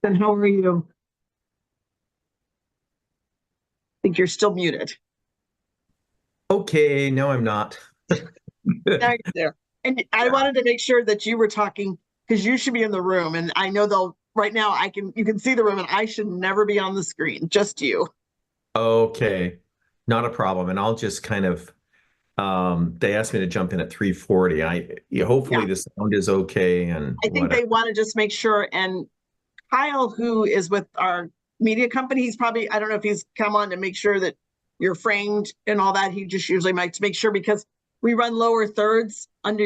Then how are you? I think you're still muted. Okay, no, I'm not. Now you're there. And I Yeah. wanted to make sure that you were talking because you should be in the room. And I know they'll right now you can see the room and I should never be on the screen, just you. Okay, not a problem. And I'll just kind of they asked me to jump in at 3:40. Yeah. Hopefully the sound is okay and I think whatever. they want to just make sure. And Kyle, who is with our media company, he's probably, I don't know if he's come on to make sure that you're framed and all that. He just usually might to make sure because we run lower thirds under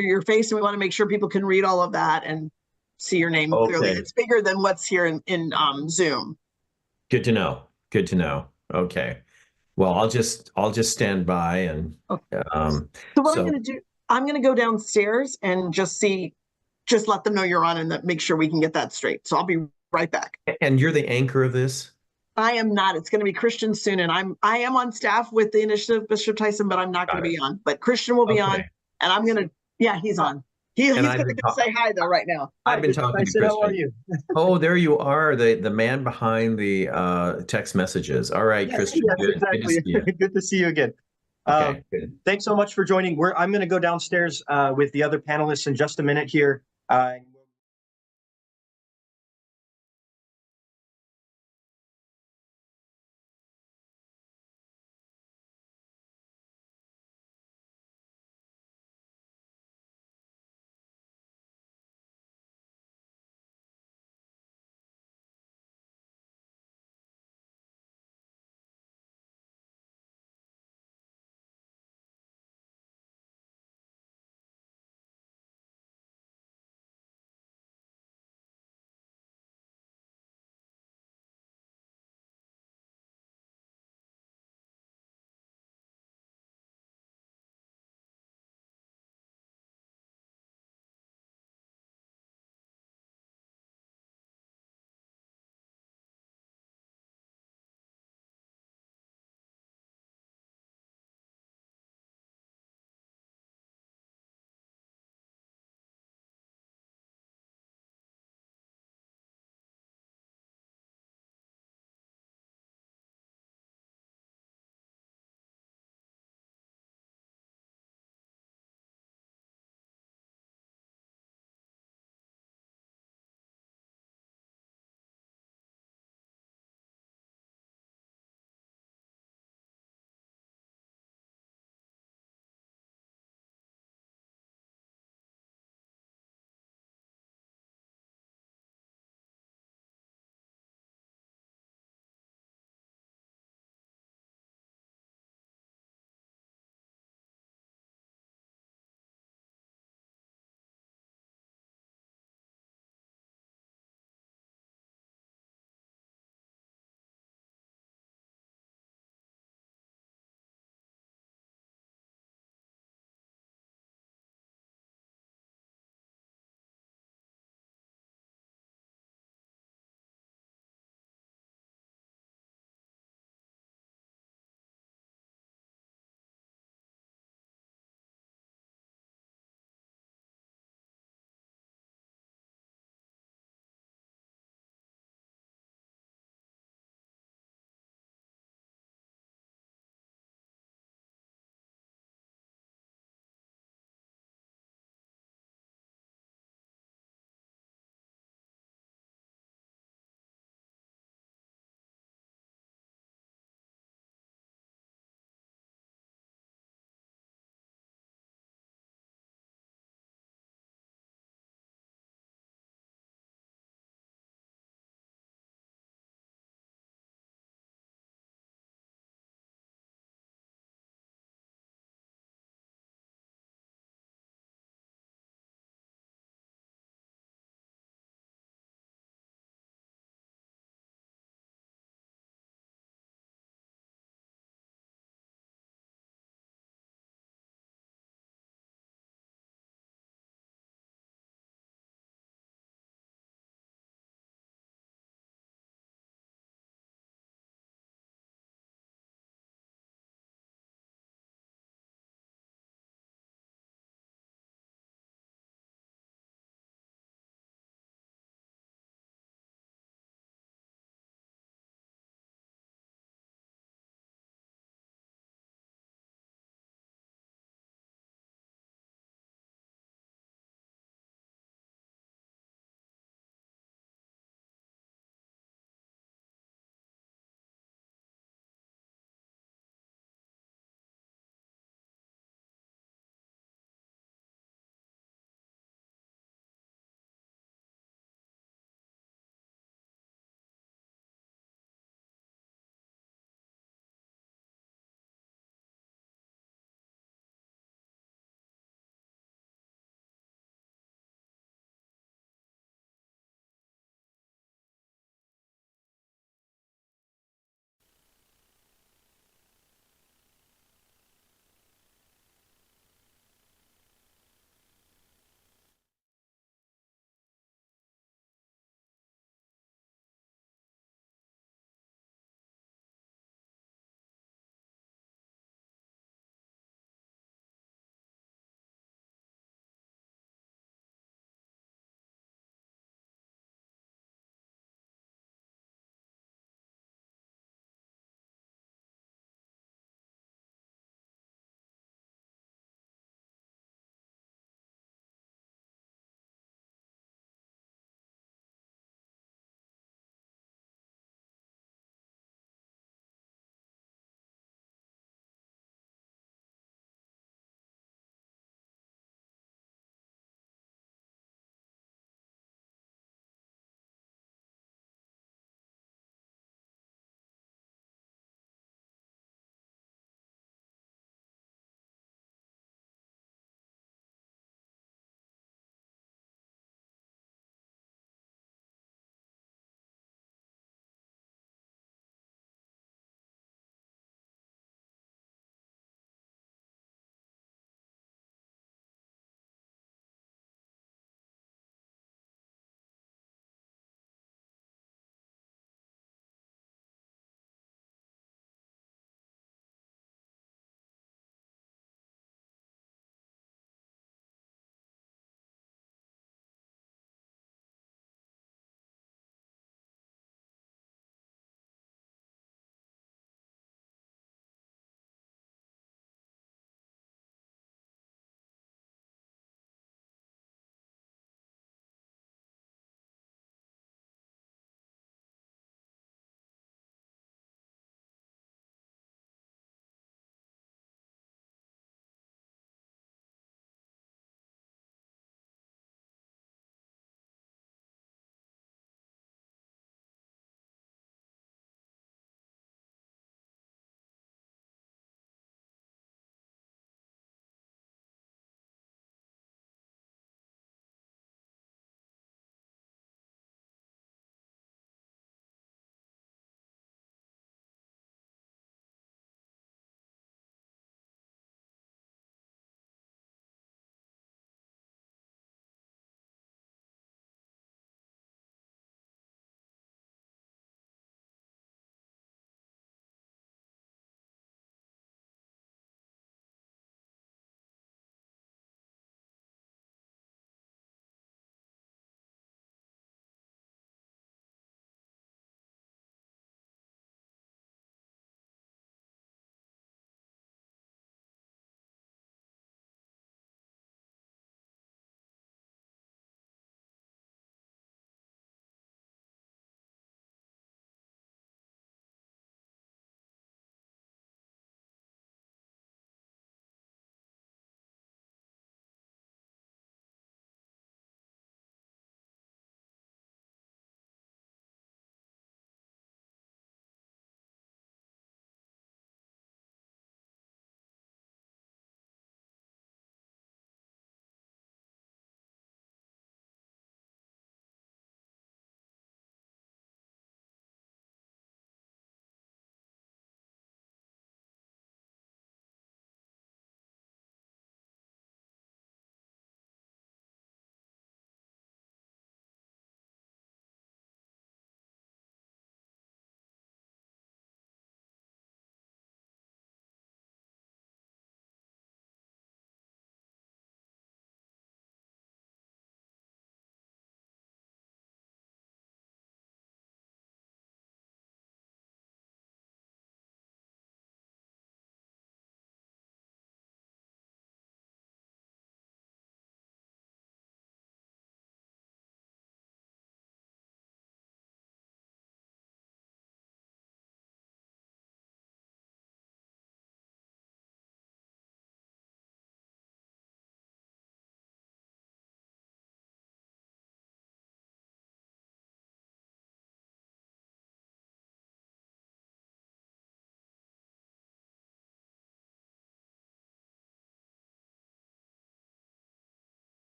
your face and we want to make sure people can read all of that and see your name clearly. Okay, It's bigger than what's here in Zoom. good to know. Good to know. Okay. Well, I'll just stand by and Okay. um So what I'm so going to do, I'm going to go downstairs and just let them know you're on and that make sure we can get that straight. So I'll be right back. and you're the anchor of this? I am not. It's going to be Christian soon, and I am on staff with the initiative, Bishop Tyson, but I'm not going Got to it. be on. But Christian will be on, Okay. and I'm going to. Yeah, he's on. And He's going to say hi though right now. I've Hi, been Bishop talking to Tyson. How are Christian. you? Oh, there you are, the man behind the text messages. All right, Yes, Christian, yes, good to exactly. see you. Good to see you again. Okay, good. Thanks so much for joining. I'm going to go downstairs with the other panelists in just a minute here.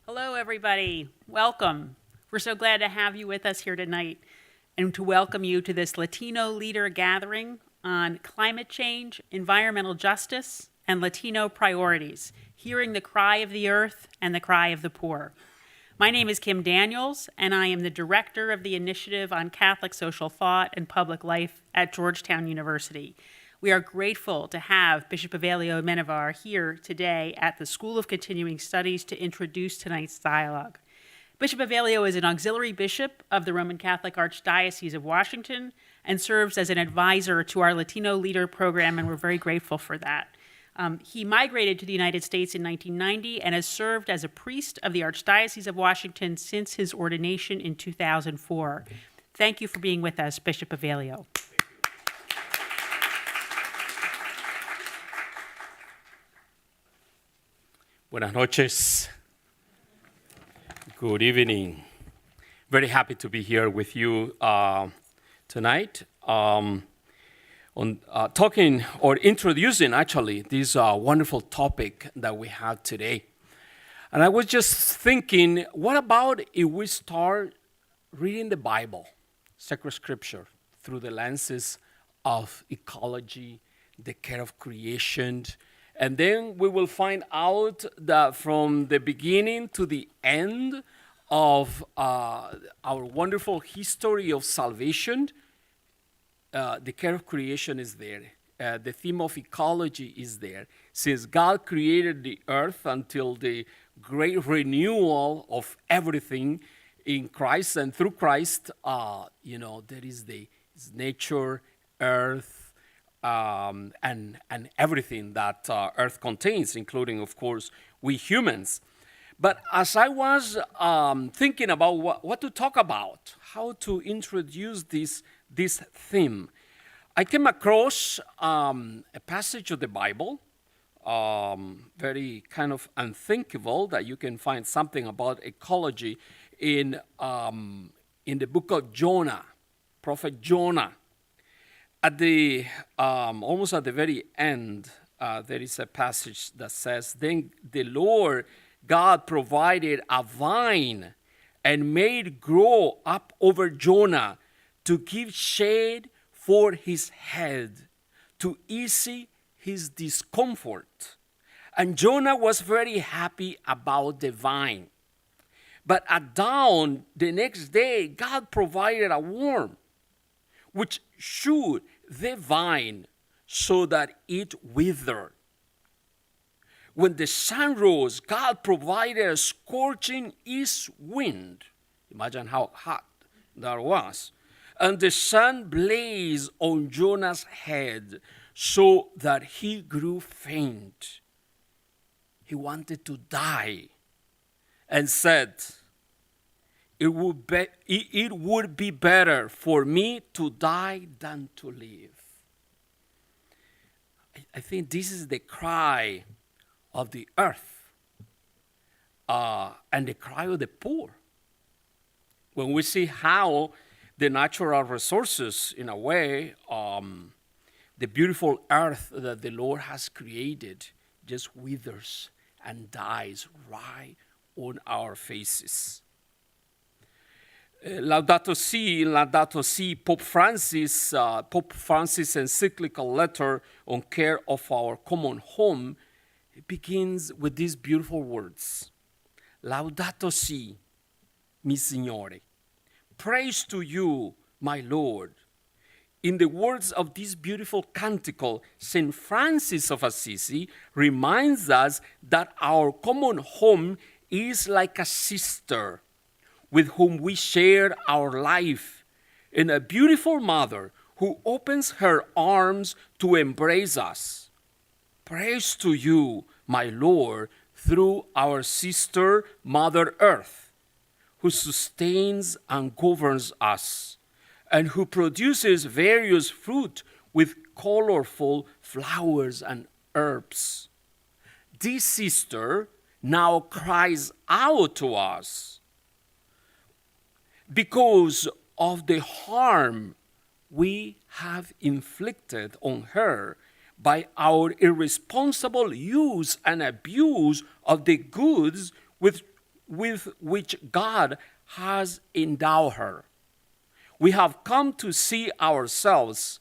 Hello, everybody. Welcome. We're so glad to have you with us here tonight and to welcome you to this Latino leader gathering on climate change, environmental justice, and Latino priorities, hearing the cry of the earth and the cry of the poor. My name is Kim Daniels, and I am the director of the Initiative on Catholic Social Thought and Public Life at Georgetown University. We are grateful to have Bishop Evelio Menjivar here today at the School of Continuing Studies to introduce tonight's dialogue. Bishop Evelio is an auxiliary bishop of the Roman Catholic Archdiocese of Washington and serves as an advisor to our Latino Leader program, and we're very grateful for that. He migrated to the United States in 1990 and has served as a priest of the Archdiocese of Washington since his ordination in 2004. Thank you for being with us, Bishop Evelio. Buenas noches. Good evening. Very happy to be here with you tonight on talking or introducing actually this wonderful topic that we have today. And I was just thinking, what about if we start reading the Bible, sacred scripture, through the lenses of ecology, the care of creation, and then we will find out that from the beginning to the end of our wonderful history of salvation, the care of creation is there. The theme of ecology is there. Since God created the earth until the great renewal of everything in Christ and through Christ, there is nature, earth, and everything that earth contains, including, of course, we humans. But as I was thinking about what to talk about, how to introduce this theme, I came across a passage of the Bible, very kind of unthinkable, that you can find something about ecology in the book of Jonah, Prophet Jonah. At the almost at the very end, there is a passage that says, "Then the Lord God provided a vine and made grow up over Jonah to give shade for his head, to ease his discomfort. And Jonah was very happy about the vine. But at dawn the next day, God provided a worm, which shoot the vine so that it withered. When the sun rose, God provided a scorching east wind." Imagine how hot that was. "And the sun blazed on Jonah's head so that he grew faint. He wanted to die and said, it would be better for me to die than to live." I think this is the cry of the earth and the cry of the poor. When we see how the natural resources, in a way, the beautiful earth that the Lord has created just withers and dies right on our faces. Laudato Si, Pope Francis' encyclical letter on care of our common home, it begins with these beautiful words. Laudato Si, mi Signore. Praise to you, my Lord. In the words of this beautiful canticle, St. Francis of Assisi reminds us that our common home is like a sister with whom we share our life, and a beautiful mother who opens her arms to embrace us. Praise to you, my Lord, through our sister, Mother Earth, who sustains and governs us, and who produces various fruit with colorful flowers and herbs. This sister now cries out to us because of the harm we have inflicted on her by our irresponsible use and abuse of the goods with with which God has endowed her. We have come to see ourselves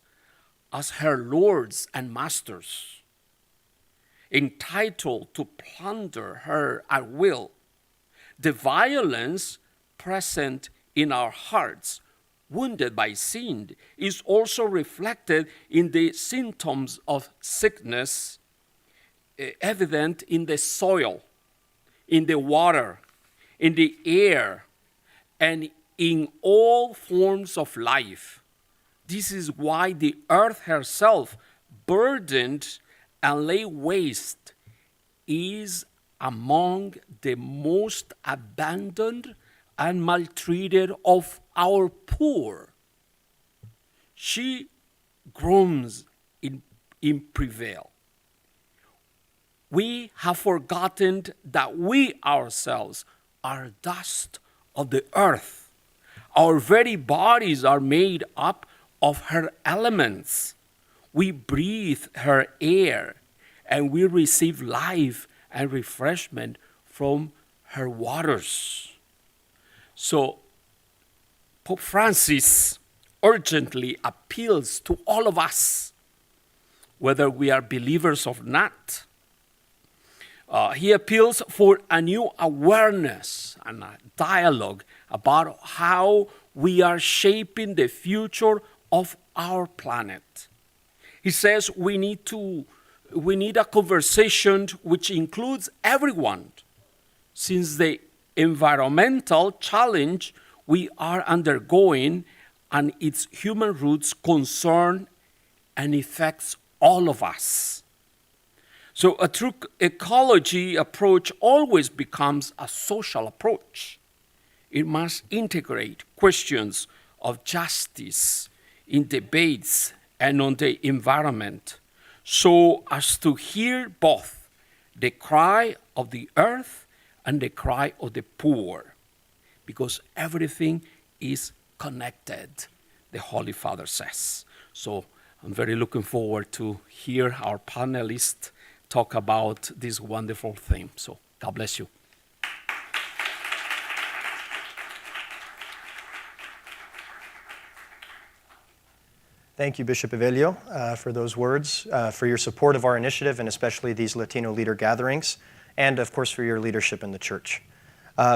as her lords and masters, entitled to plunder her at will. The violence present in our hearts, wounded by sin, is also reflected in the symptoms of sickness evident in the soil, in the water, in the air, and in all forms of life. This is why the earth herself, burdened and laid waste, is among the most abandoned and maltreated of our poor. She groans in travail. We have forgotten that we ourselves are dust of the earth. Our very bodies are made up of her elements. We breathe her air, and we receive life and refreshment from her waters. So Pope Francis urgently appeals to all of us, whether we are believers or not. He appeals for a new awareness and a dialogue about how we are shaping the future of our planet. He says we need a conversation which includes everyone, since the environmental challenge we are undergoing and its human roots concern and affects all of us. So a true ecology approach always becomes a social approach. It must integrate questions of justice in debates and on the environment, so as to hear both the cry of the earth and the cry of the poor, because everything is connected, the Holy Father says. So I'm very looking forward to hear our panelists talk about this wonderful theme. So God bless you. Thank you, Bishop Evelio, for those words, for your support of our initiative, and especially these Latino leader gatherings, and of course for your leadership in the church.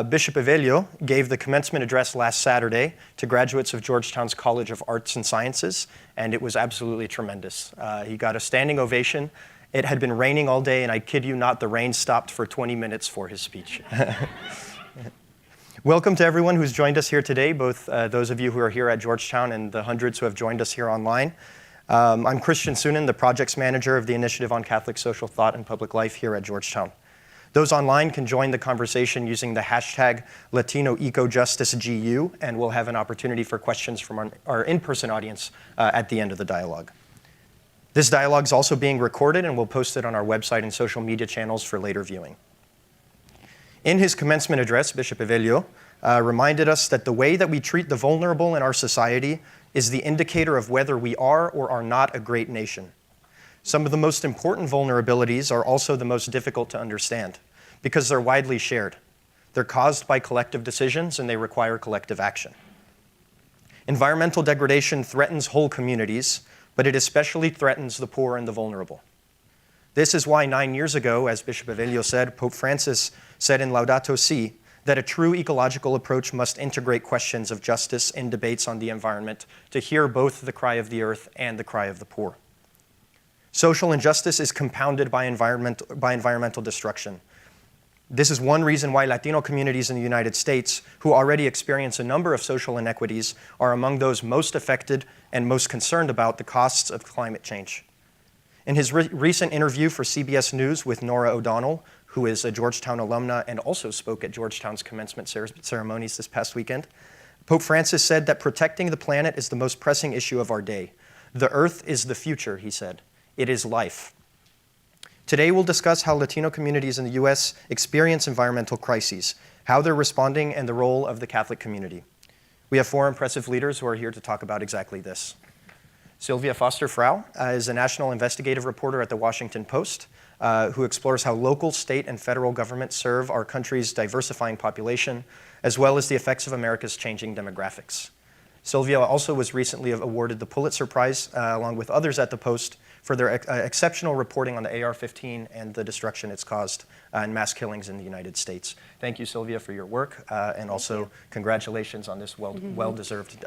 Bishop Evelio gave the commencement address last Saturday to graduates of Georgetown's College of Arts and Sciences, and it was absolutely tremendous. He got a standing ovation. It had been raining all day, and I kid you not, the rain stopped for 20 minutes for his speech. Welcome to everyone who's joined us here today, both those of you who are here at Georgetown and the hundreds who have joined us here online. I'm Christian Sunan, the projects manager of the Initiative on Catholic Social Thought and Public Life here at Georgetown. Those online can join the conversation using the hashtag LatinoEcoJusticeGU, and we'll have an opportunity for questions from our in-person audience at the end of the dialogue. This dialogue is also being recorded, and we'll post it on our website and social media channels for later viewing. In his commencement address, Bishop Evelio reminded us that the way that we treat the vulnerable in our society is the indicator of whether we are or are not a great nation. Some of the most important vulnerabilities are also the most difficult to understand because they're widely shared. They're caused by collective decisions, and they require collective action. Environmental degradation threatens whole communities, but it especially threatens the poor and the vulnerable. This is why 9 years ago, as Bishop Evelio said, Pope Francis said in Laudato Si that a true ecological approach must integrate questions of justice in debates on the environment to hear both the cry of the earth and the cry of the poor. Social injustice is compounded by environmental destruction. This is one reason why Latino communities in the United States, who already experience a number of social inequities, are among those most affected and most concerned about the costs of climate change. In his recent interview for CBS News with Nora O'Donnell, who is a Georgetown alumna and also spoke at Georgetown's commencement ceremonies this past weekend, Pope Francis said that protecting the planet is the most pressing issue of our day. The earth is the future, he said. It is life. Today, we'll discuss how Latino communities in the U.S. experience environmental crises, how they're responding, and the role of the Catholic community. We have 4 impressive leaders who are here to talk about exactly this. Silvia Foster-Frau is a national investigative reporter at the Washington Post. who explores how local, state, and federal governments serve our country's diversifying population, as well as the effects of America's changing demographics. Silvia also was recently awarded the Pulitzer Prize, along with others at the Post, for their exceptional reporting on the AR-15 and the destruction it's caused and mass killings in the United States. Thank you, Silvia, for your work, and also congratulations on this well-deserved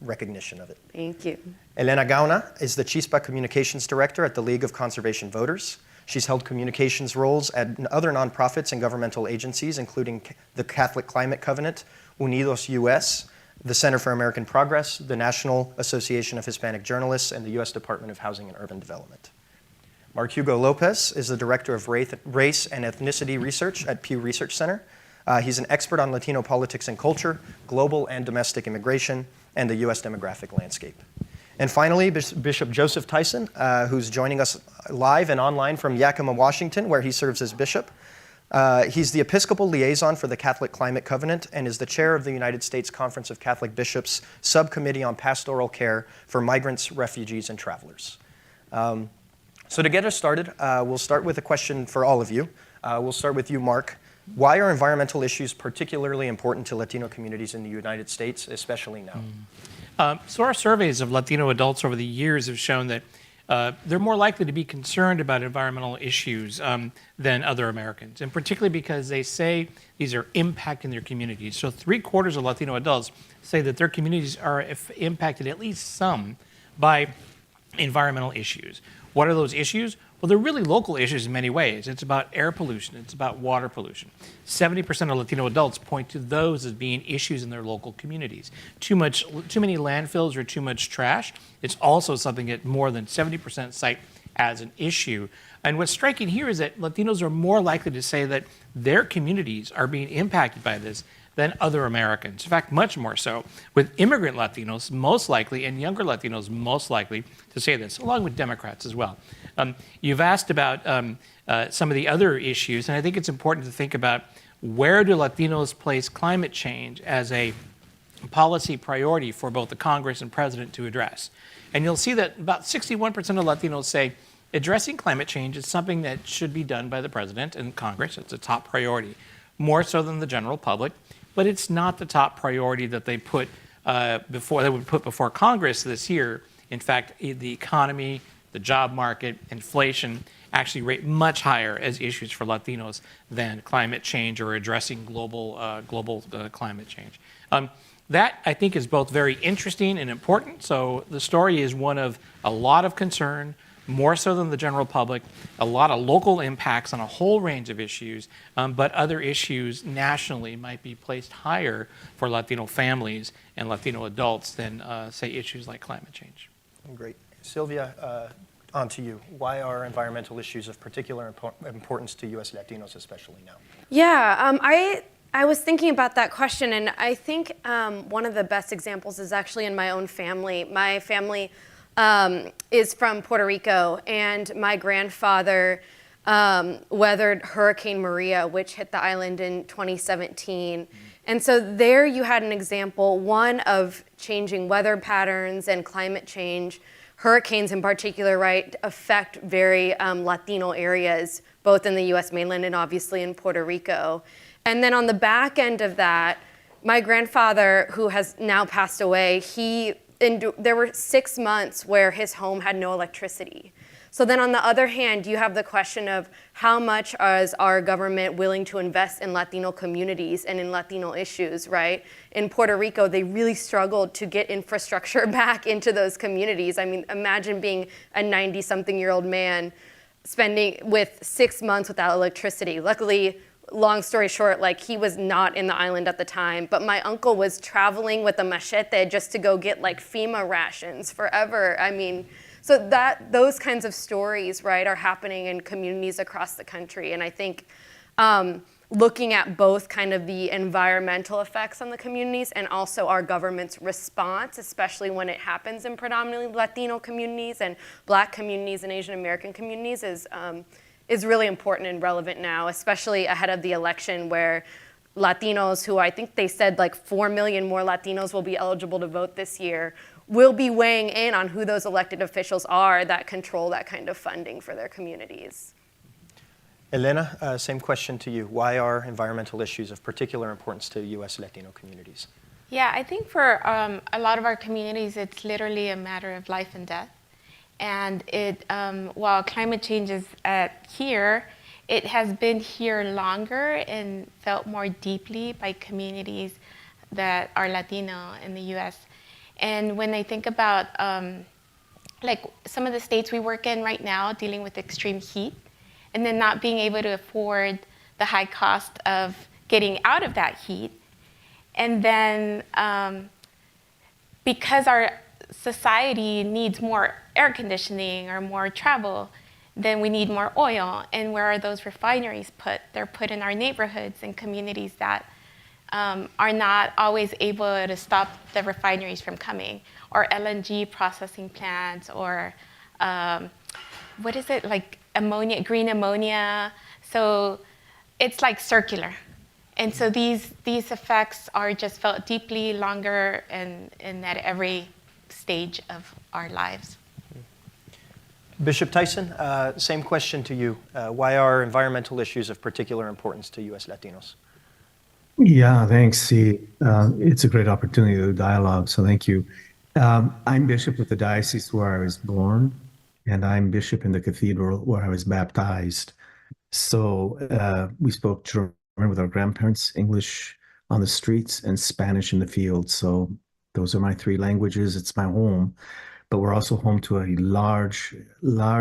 recognition of it. Thank you. Elena Gauna is the Chispa Communications Director at the League of Conservation Voters. She's held communications roles at other nonprofits and governmental agencies, including the Catholic Climate Covenant, Unidos US, the Center for American Progress, the National Association of Hispanic Journalists, and the U.S. Department of Housing and Urban Development. Mark Hugo Lopez is the Director of Race and Ethnicity Research at Pew Research Center. He's an expert on Latino politics and culture, global and domestic immigration, and the U.S. demographic landscape. And finally, Bishop Joseph Tyson, who's joining us live and online from Yakima, Washington, where he serves as bishop. He's the Episcopal Liaison for the Catholic Climate Covenant and is the chair of the United States Conference of Catholic Bishops Subcommittee on Pastoral Care for Migrants, Refugees, and Travelers. So to get us started, we'll start with a question for all of you. We'll start with you, Mark. Why are environmental issues particularly important to Latino communities in the United States, especially now? So our surveys of Latino adults over the years have shown that they're more likely to be concerned about environmental issues than other Americans, and particularly because they say these are impacting their communities. So 3/4 of Latino adults say that their communities are impacted at least some by environmental issues. What are those issues? Well, they're really local issues in many ways. It's about air pollution. It's about water pollution. 70% of Latino adults point to those as being issues in their local communities. Too many landfills or too much trash. It's also something that more than 70% cite as an issue. And what's striking here is that Latinos are more likely to say that their communities are being impacted by this than other Americans. In fact, much more so, with immigrant Latinos most likely and younger Latinos most likely to say this, along with Democrats as well. You've asked about some of the other issues, and I think it's important to think about where do Latinos place climate change as a policy priority for both the Congress and President to address. And you'll see that about 61% of Latinos say addressing climate change is something that should be done by the President and Congress. It's a top priority, more so than the general public. But it's not the top priority that they would put before Congress this year. In fact, the economy, the job market, inflation actually rate much higher as issues for Latinos than climate change or addressing global climate change. That, I think, is both very interesting and important. So the story is one of a lot of concern, more so than the general public, a lot of local impacts on a whole range of issues, but other issues nationally might be placed higher for Latino families and Latino adults than, say, issues like climate change. Great. Silvia, on to you. Why are environmental issues of particular importance to U.S. Latinos, especially now? Yeah, I was thinking about that question, and I think one of the best examples is actually in my own family. My family is from Puerto Rico, and my grandfather weathered Hurricane Maria, which hit the island in 2017. And so there you had an example, one of changing weather patterns and climate change. Hurricanes in particular, right, affect very Latino areas, both in the US mainland and obviously in Puerto Rico. And then on the back end of that, my grandfather, who has now passed away, there were 6 months where his home had no electricity. So then on the other hand, you have the question of how much is our government willing to invest in Latino communities and in Latino issues, right? In Puerto Rico, they really struggled to get infrastructure back into those communities. I mean, imagine being a 90-something-year-old man spending with 6 months without electricity. Luckily, long story short, like, he was not in the island at the time, but my uncle was traveling with a machete just to go get like FEMA rations forever. I mean, so those kinds of stories, right, are happening in communities across the country. And I think looking at both kind of the environmental effects on the communities and also our government's response, especially when it happens in predominantly Latino communities and Black communities and Asian American communities, is really important and relevant now, especially ahead of the election where Latinos, who I think they said like 4 million more Latinos will be eligible to vote this year, will be weighing in on who those elected officials are that control that kind of funding for their communities. Elena, same question to you. Why are environmental issues of particular importance to U.S. Latino communities? Yeah, I think for a lot of our communities, it's literally a matter of life and death. And while climate change is here, it has been here longer and felt more deeply by communities that are Latino in the U.S. And when I think about like some of the states we work in right now dealing with extreme heat, and then not being able to afford the high cost of getting out of that heat, and then because our society needs more air conditioning or more travel, then we need more oil. And where are those refineries put? They're put in our neighborhoods and communities that are not always able to stop the refineries from coming, or LNG processing plants, or what is it, like ammonia, green ammonia. So it's like circular. And so these effects are just felt deeply longer and at every stage of our lives. Bishop Tyson, same question to you. Why are environmental issues of particular importance to U.S. Latinos? Yeah, thanks. See, it's a great opportunity to dialogue, so thank you. I'm bishop with the diocese where I was born, and I'm bishop in the cathedral where I was baptized. So we spoke German with our grandparents, English on the streets, and Spanish in the field. So those are my three languages. It's my home. But we're also home to a large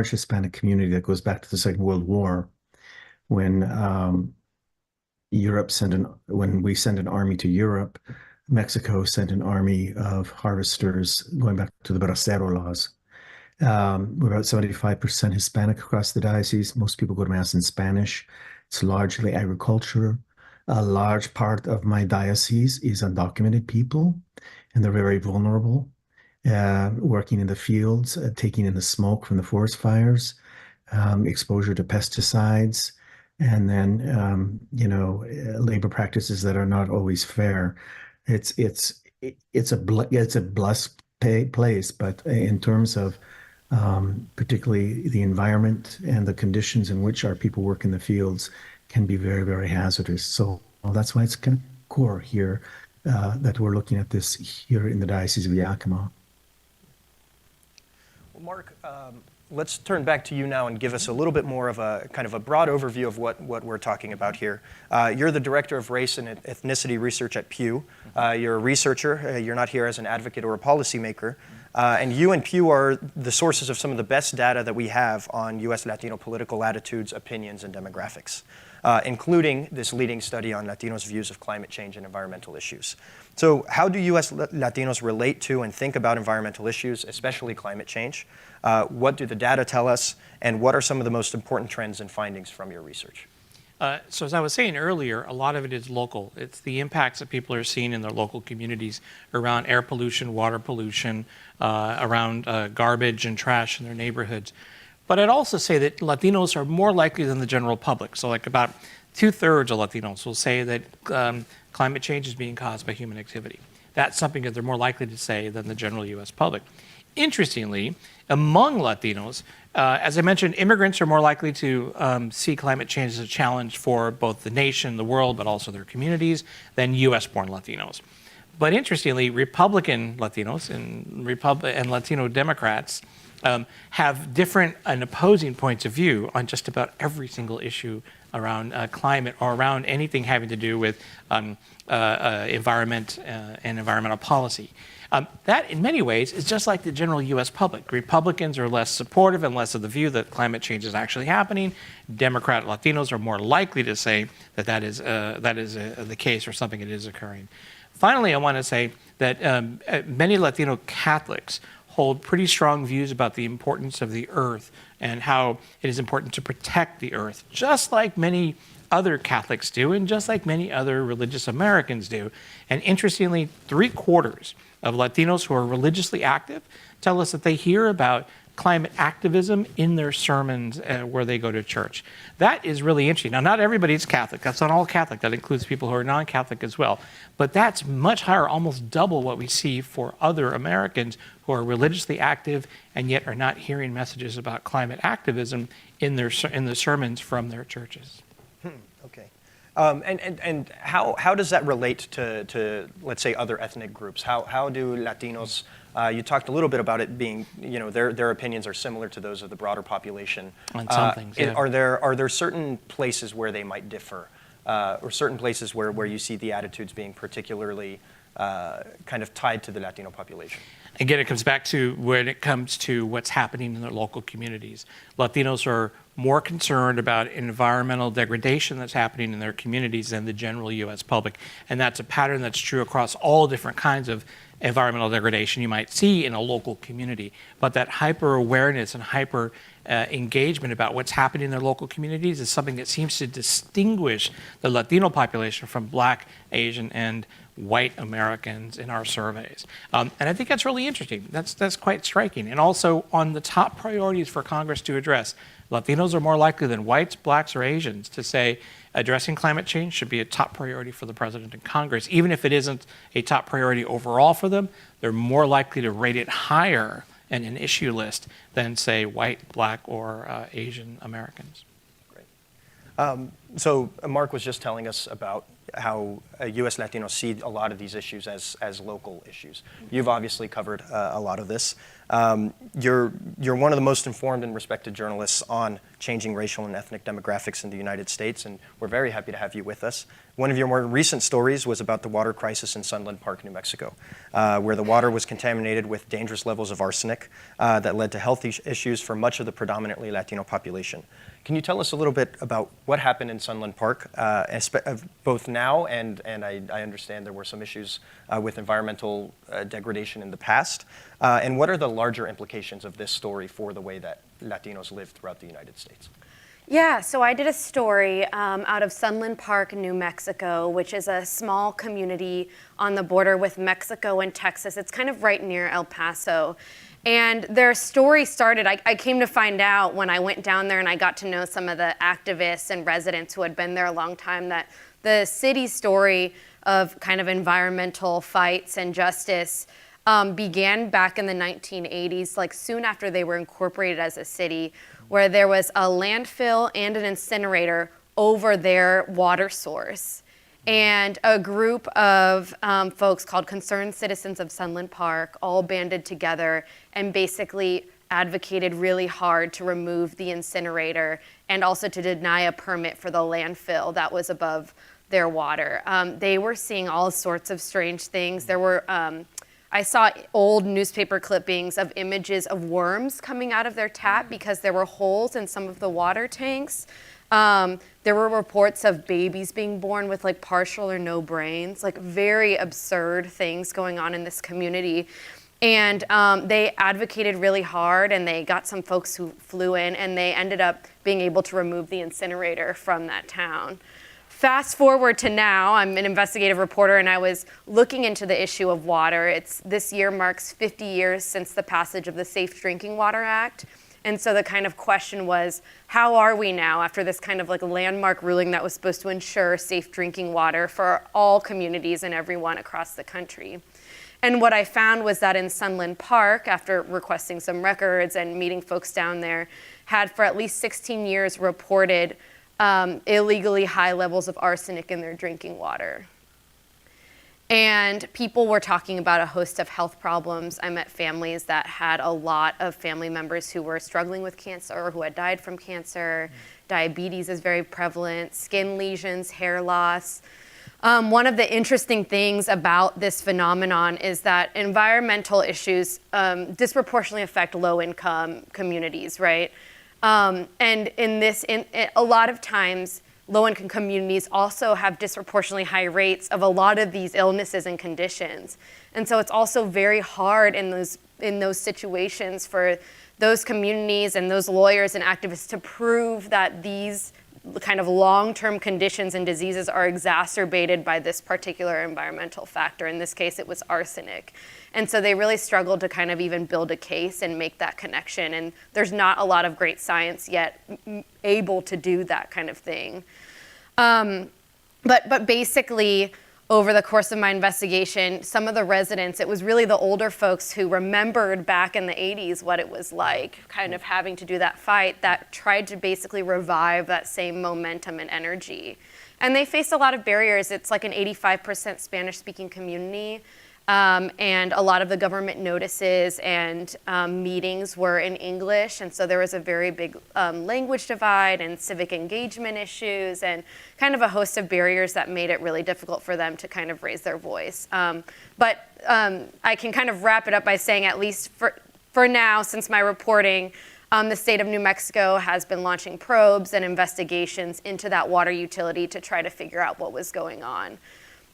Hispanic community that goes back to the Second World War, when when we sent an army to Europe, Mexico sent an army of harvesters going back to the Bracero laws. We're about 75% Hispanic across the diocese. Most people go to Mass in Spanish. It's largely agriculture. A large part of my diocese is undocumented people, and they're very vulnerable, working in the fields, taking in the smoke from the forest fires, exposure to pesticides, and then labor practices that are not always fair. It's a blessed place, but in terms of particularly the environment and the conditions in which our people work in the fields can be very, very hazardous. So that's why it's kind of core here that we're looking at this here in the Diocese of Yakima. Well, Mark, let's turn back to you now and give us a little bit more of a kind of a broad overview of what we're talking about here. You're the Director of Race and Ethnicity Research at Pew. You're a researcher. You're not here as an advocate or a policymaker. And you and Pew are the sources of some of the best data that we have on U.S. Latino political attitudes, opinions, and demographics, including this leading study on Latinos' views of climate change and environmental issues. So how do U.S. Latinos relate to and think about environmental issues, especially climate change? What do the data tell us? And what are some of the most important trends and findings from your research? So as I was saying earlier, a lot of it is local. It's the impacts that people are seeing in their local communities around air pollution, water pollution, around garbage and trash in their neighborhoods. But I'd also say that Latinos are more likely than the general public. So like about 2/3 of Latinos will say that climate change is being caused by human activity. That's something that they're more likely to say than the general U.S. public. Interestingly, among Latinos, as I mentioned, immigrants are more likely to see climate change as a challenge for both the nation, the world, but also their communities than U.S.-born Latinos. But interestingly, Republican Latinos and Latino Democrats have different and opposing points of view on just about every single issue around climate or around anything having to do with environment and environmental policy. That, in many ways, is just like the general U.S. public. Republicans are less supportive and less of the view that climate change is actually happening. Democrat Latinos are more likely to say that that is the case or something that is occurring. Finally, I want to say that many Latino Catholics hold pretty strong views about the importance of the earth and how it is important to protect the earth, just like many other Catholics do and just like many other religious Americans do. And interestingly, 3/4 of Latinos who are religiously active tell us that they hear about climate activism in their sermons where they go to church. That is really interesting. Now, not everybody is Catholic. That's not all Catholic. That includes people who are non-Catholic as well. But that's much higher, almost double what we see for other Americans who are religiously active and yet are not hearing messages about climate activism in the sermons from their churches. Okay. And how does that relate to let's say other ethnic groups? How do Latinos? You talked a little bit about it being, their opinions are similar to those of the broader population. On some things, yeah. Are there certain places where they might differ, or certain places where you see the attitudes being particularly kind of tied to the Latino population? Again, it comes back to when it comes to what's happening in their local communities. Latinos are more concerned about environmental degradation that's happening in their communities than the general U.S. public. And that's a pattern that's true across all different kinds of environmental degradation you might see in a local community. But that hyper awareness and hyper engagement about what's happening in their local communities is something that seems to distinguish the Latino population from Black, Asian, and white Americans in our surveys. And I think that's really interesting. That's quite striking. And also on the top priorities for Congress to address, Latinos are more likely than whites, Blacks, or Asians to say addressing climate change should be a top priority for the president and Congress. Even if it isn't a top priority overall for them, they're more likely to rate it higher in an issue list than, say, white, Black, or Asian Americans. Great. So Mark was just telling us about how U.S. Latinos see a lot of these issues as local issues. You've obviously covered a lot of this. You're one of the most informed and respected journalists on changing racial and ethnic demographics in the United States, and we're very happy to have you with us. One of your more recent stories was about the water crisis in Sunland Park, New Mexico, where the water was contaminated with dangerous levels of arsenic that led to health issues for much of the predominantly Latino population. Can you tell us a little bit about what happened in Sunland Park, both now and I understand there were some issues with environmental degradation in the past, and what are the larger implications of this story for the way that Latinos live throughout the United States? Yeah, so I did a story out of Sunland Park, New Mexico, which is a small community on the border with Mexico and Texas. It's kind of right near El Paso. And their story started, I came to find out when I went down there and I got to know some of the activists and residents who had been there a long time, that the city's story of kind of environmental fights and justice began back in the 1980s, like soon after they were incorporated as a city, where there was a landfill and an incinerator over their water source. And a group of folks called Concerned Citizens of Sunland Park all banded together and basically advocated really hard to remove the incinerator and also to deny a permit for the landfill that was above their water. They were seeing all sorts of strange things. There were, I saw old newspaper clippings of images of worms coming out of their tap because there were holes in some of the water tanks. There were reports of babies being born with like partial or no brains, like very absurd things going on in this community. And they advocated really hard, and they got some folks who flew in, and they ended up being able to remove the incinerator from that town. Fast forward to now, I'm an investigative reporter, and I was looking into the issue of water. This year marks 50 years since the passage of the Safe Drinking Water Act. And so the kind of question was, how are we now after this kind of like landmark ruling that was supposed to ensure safe drinking water for all communities and everyone across the country? And what I found was that in Sunland Park, after requesting some records and meeting folks down there, had for at least 16 years reported illegally high levels of arsenic in their drinking water. And people were talking about a host of health problems. I met families that had a lot of family members who were struggling with cancer or who had died from cancer. Diabetes is very prevalent, skin lesions, hair loss. One of the interesting things about this phenomenon is that environmental issues disproportionately affect low-income communities, right? And a lot of times, low-income communities also have disproportionately high rates of a lot of these illnesses and conditions. And so it's also very hard in those situations for those communities and those lawyers and activists to prove that these kind of long-term conditions and diseases are exacerbated by this particular environmental factor. In this case, it was arsenic. And so they really struggled to kind of even build a case and make that connection. And there's not a lot of great science yet able to do that kind of thing. But basically, over the course of my investigation, some of the residents, it was really the older folks who remembered back in the 80s what it was like, kind of having to do that fight, that tried to basically revive that same momentum and energy. And they faced a lot of barriers. It's like an 85% Spanish-speaking community. And a lot of the government notices and meetings were in English, and so there was a very big language divide and civic engagement issues and kind of a host of barriers that made it really difficult for them to kind of raise their voice. But I can kind of wrap it up by saying, at least for now, since my reporting, the state of New Mexico has been launching probes and investigations into that water utility to try to figure out what was going on.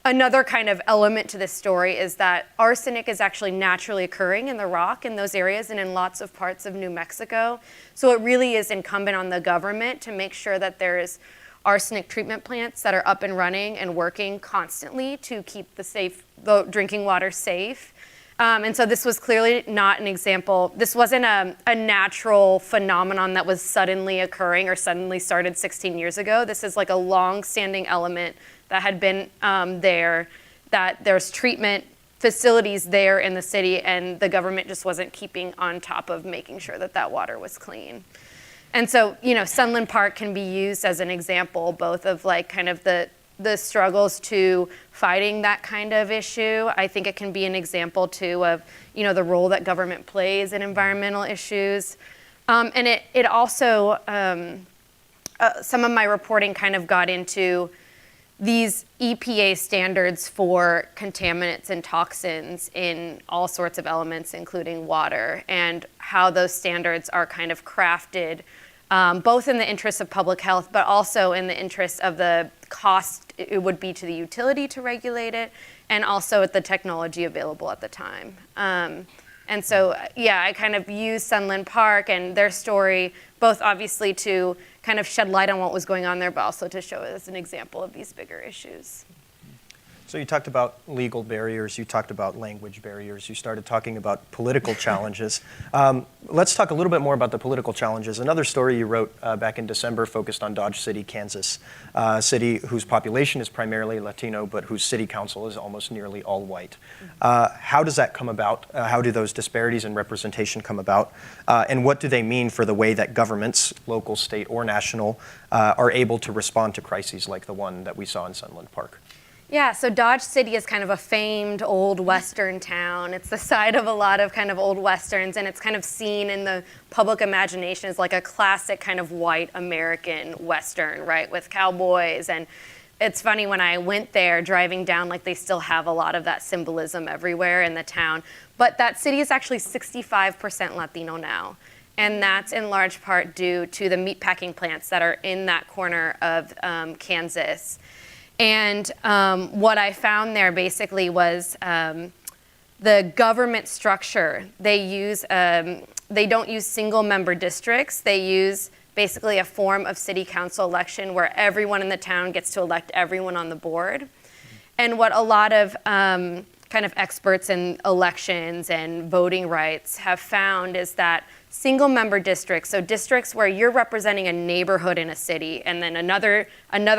Another kind of element to this story is that arsenic is actually naturally occurring in the rock in those areas and in lots of parts of New Mexico. So it really is incumbent on the government to make sure that there's arsenic treatment plants that are up and running and working constantly to keep the drinking water safe. And so this was clearly not an example. This wasn't a natural phenomenon that was suddenly occurring or suddenly started 16 years ago. This is like a long-standing element that had been there, that there's treatment facilities there in the city, and the government just wasn't keeping on top of making sure that that water was clean. And so, Sunland Park can be used as an example, both of like kind of the struggles to fighting that kind of issue. I think it can be an example too of, the role that government plays in environmental issues. And it also, some of my reporting kind of got into these EPA standards for contaminants and toxins in all sorts of elements, including water, and how those standards are kind of crafted both in the interest of public health, but also in the interest of the cost it would be to the utility to regulate it, and also at the technology available at the time. And so, I kind of used Sunland Park and their story, both obviously to kind of shed light on what was going on there, but also to show it as an example of these bigger issues. So you talked about legal barriers, you talked about language barriers, you started talking about political challenges. Let's talk a little bit more about the political challenges. Another story you wrote back in December focused on Dodge City, Kansas, a city whose population is primarily Latino, but whose city council is almost nearly all white. How does that come about? How do those disparities in representation come about? And what do they mean for the way that governments, local, state, or national, are able to respond to crises like the one that we saw in Sunland Park? Yeah, so Dodge City is kind of a famed old Western town. It's the site of a lot of kind of old Westerns, and it's kind of seen in the public imagination as like a classic kind of white American Western, right, with cowboys. And it's funny, when I went there driving down, like they still have a lot of that symbolism everywhere in the town. But that city is actually 65% Latino now. And that's in large part due to the meatpacking plants that are in that corner of Kansas. And what I found there basically was the government structure. They don't use single member districts. They use basically a form of city council election where everyone in the town gets to elect everyone on the board. And what a lot of kind of experts in elections and voting rights have found is that single member districts, so districts where you're representing a neighborhood in a city and then another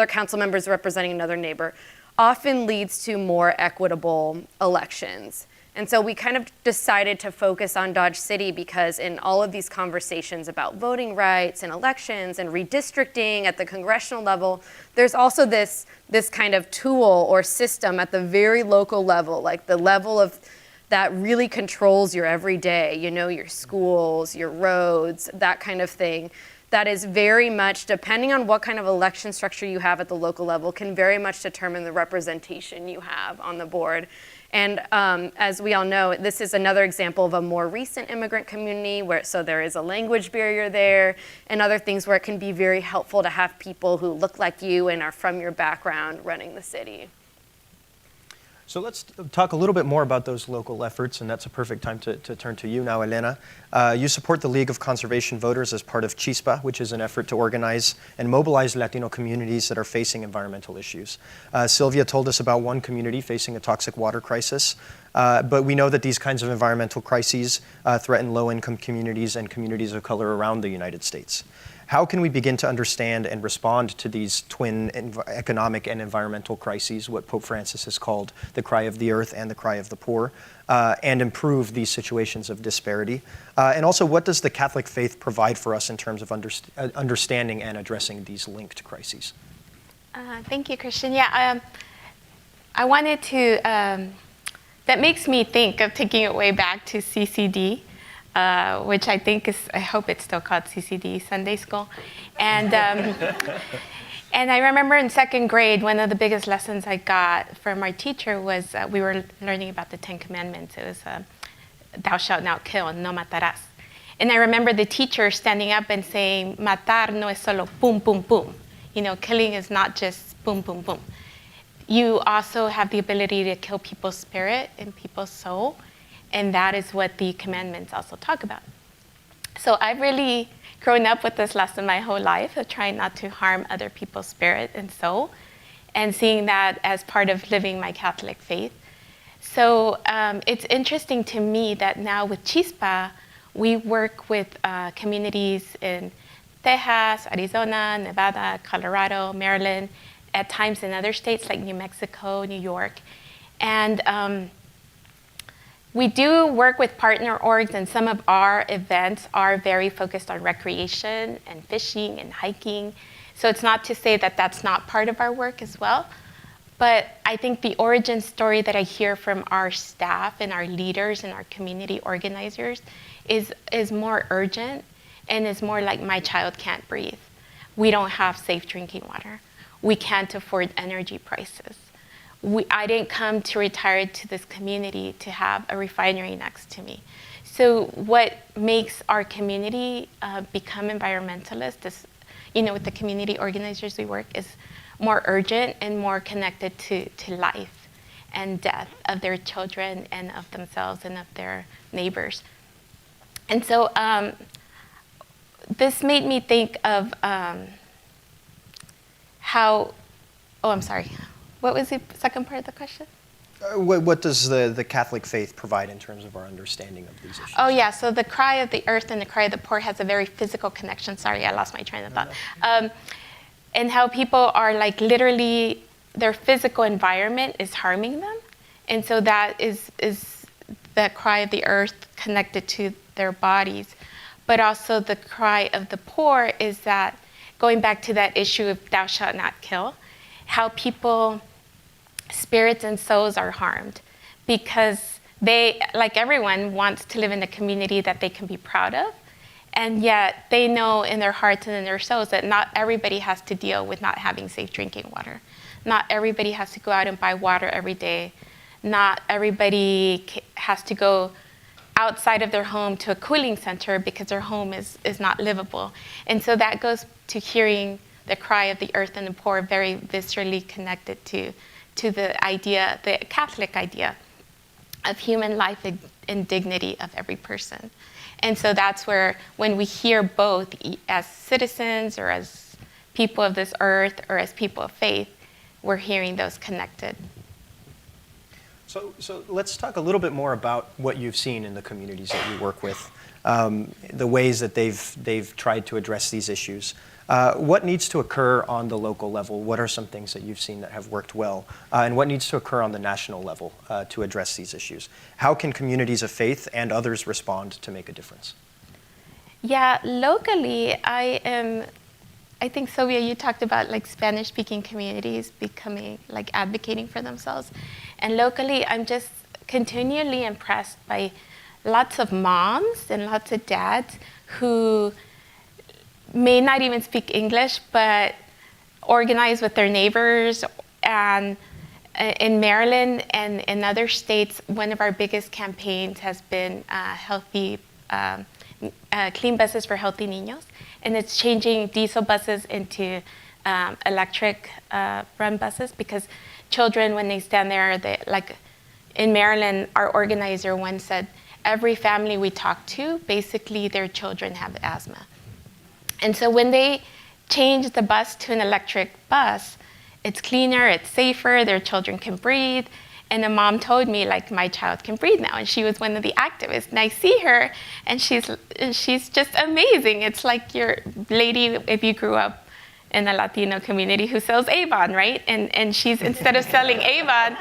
council member is representing another neighbor, often leads to more equitable elections. And so we kind of decided to focus on Dodge City because in all of these conversations about voting rights and elections and redistricting at the congressional level, there's also this kind of tool or system at the very local level, like the level of that really controls your everyday, your schools, your roads, that kind of thing. That is very much, depending on what kind of election structure you have at the local level, can very much determine the representation you have on the board. And as we all know, this is another example of a more recent immigrant community so there is a language barrier there and other things where it can be very helpful to have people who look like you and are from your background running the city. So let's talk a little bit more about those local efforts, and that's a perfect time to turn to you now, Elena. You support the League of Conservation Voters as part of CHISPA, which is an effort to organize and mobilize Latino communities that are facing environmental issues. Silvia told us about one community facing a toxic water crisis, but we know that these kinds of environmental crises threaten low-income communities and communities of color around the United States. How can we begin to understand and respond to these twin economic and environmental crises, what Pope Francis has called the cry of the earth and the cry of the poor, and improve these situations of disparity? And also, what does the Catholic faith provide for us in terms of understanding and addressing these linked crises? Thank you, Christian. Yeah, I wanted to, that makes me think of taking it way back to CCD. Which I think is, I hope it's still called CCD, Sunday School. And, and I remember in second grade, one of the biggest lessons I got from our teacher was we were learning about the 10 Commandments. It was, thou shalt not kill, no matarás. And I remember the teacher standing up and saying, matar no es solo boom, boom, boom. You know, killing is not just boom, boom, boom. You also have the ability to kill people's spirit and people's soul. And that is what the commandments also talk about. So I've really grown up with this lesson my whole life of trying not to harm other people's spirit and soul, and seeing that as part of living my Catholic faith. So it's interesting to me that now with CHISPA, we work with communities in Texas, Arizona, Nevada, Colorado, Maryland, at times in other states like New Mexico, New York. And we do work with partner orgs, and some of our events are very focused on recreation and fishing and hiking. So it's not to say that that's not part of our work as well. But I think the origin story that I hear from our staff and our leaders and our community organizers is more urgent and is more like, my child can't breathe. We don't have safe drinking water. We can't afford energy prices. I didn't come to retire to this community to have a refinery next to me. So what makes our community become environmentalists is, you know, with the community organizers we work, is more urgent and more connected to life and death of their children and of themselves and of their neighbors. And so this made me think of how, oh, I'm sorry. What was the second part of the question? What does the Catholic faith provide in terms of our understanding of these issues? Oh, yeah. So the cry of the earth and the cry of the poor has a very physical connection. Sorry, I lost my train of thought. And how people are like literally, their physical environment is harming them. And so that is the cry of the earth connected to their bodies. But also the cry of the poor is that, going back to that issue of thou shalt not kill, how people, spirits and souls are harmed because they, like everyone, wants to live in a community that they can be proud of. And yet they know in their hearts and in their souls that not everybody has to deal with not having safe drinking water. Not everybody has to go out and buy water every day. Not everybody has to go outside of their home to a cooling center because their home is not livable. And so that goes to hearing the cry of the earth and the poor, very viscerally connected to the idea, the Catholic idea of human life and dignity of every person. And so that's where, when we hear both as citizens or as people of this earth or as people of faith, we're hearing those connected. So let's talk a little bit more about what you've seen in the communities that you work with, the ways that they've tried to address these issues. What needs to occur on the local level? What are some things that you've seen that have worked well? And what needs to occur on the national level to address these issues? How can communities of faith and others respond to make a difference? Yeah, locally, I think, Silvia, you talked about like Spanish-speaking communities becoming, like advocating for themselves. And locally, I'm just continually impressed by lots of moms and lots of dads who may not even speak English, but organize with their neighbors. And in Maryland and in other states, one of our biggest campaigns has been clean buses for healthy niños. And it's changing diesel buses into electric run buses, because children, when they stand there, like in Maryland, our organizer once said, every family we talk to, basically their children have asthma. And so when they change the bus to an electric bus, it's cleaner, it's safer, their children can breathe. And the mom told me, like, my child can breathe now. And she was one of the activists. And I see her, and she's just amazing. It's like your lady, if you grew up in a Latino community, who sells Avon, right? And she's, instead of selling Avon,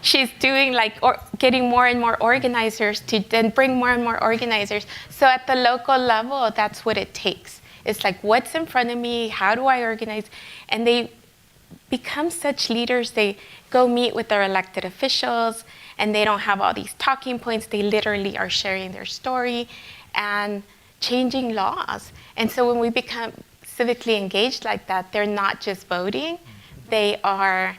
she's doing like, or getting more and more organizers to then bring more and more organizers. So at the local level, that's what it takes. It's like, what's in front of me? How do I organize? And they become such leaders. They go meet with their elected officials, and they don't have all these talking points. They literally are sharing their story and changing laws. And so when we become civically engaged like that, they're not just voting, they are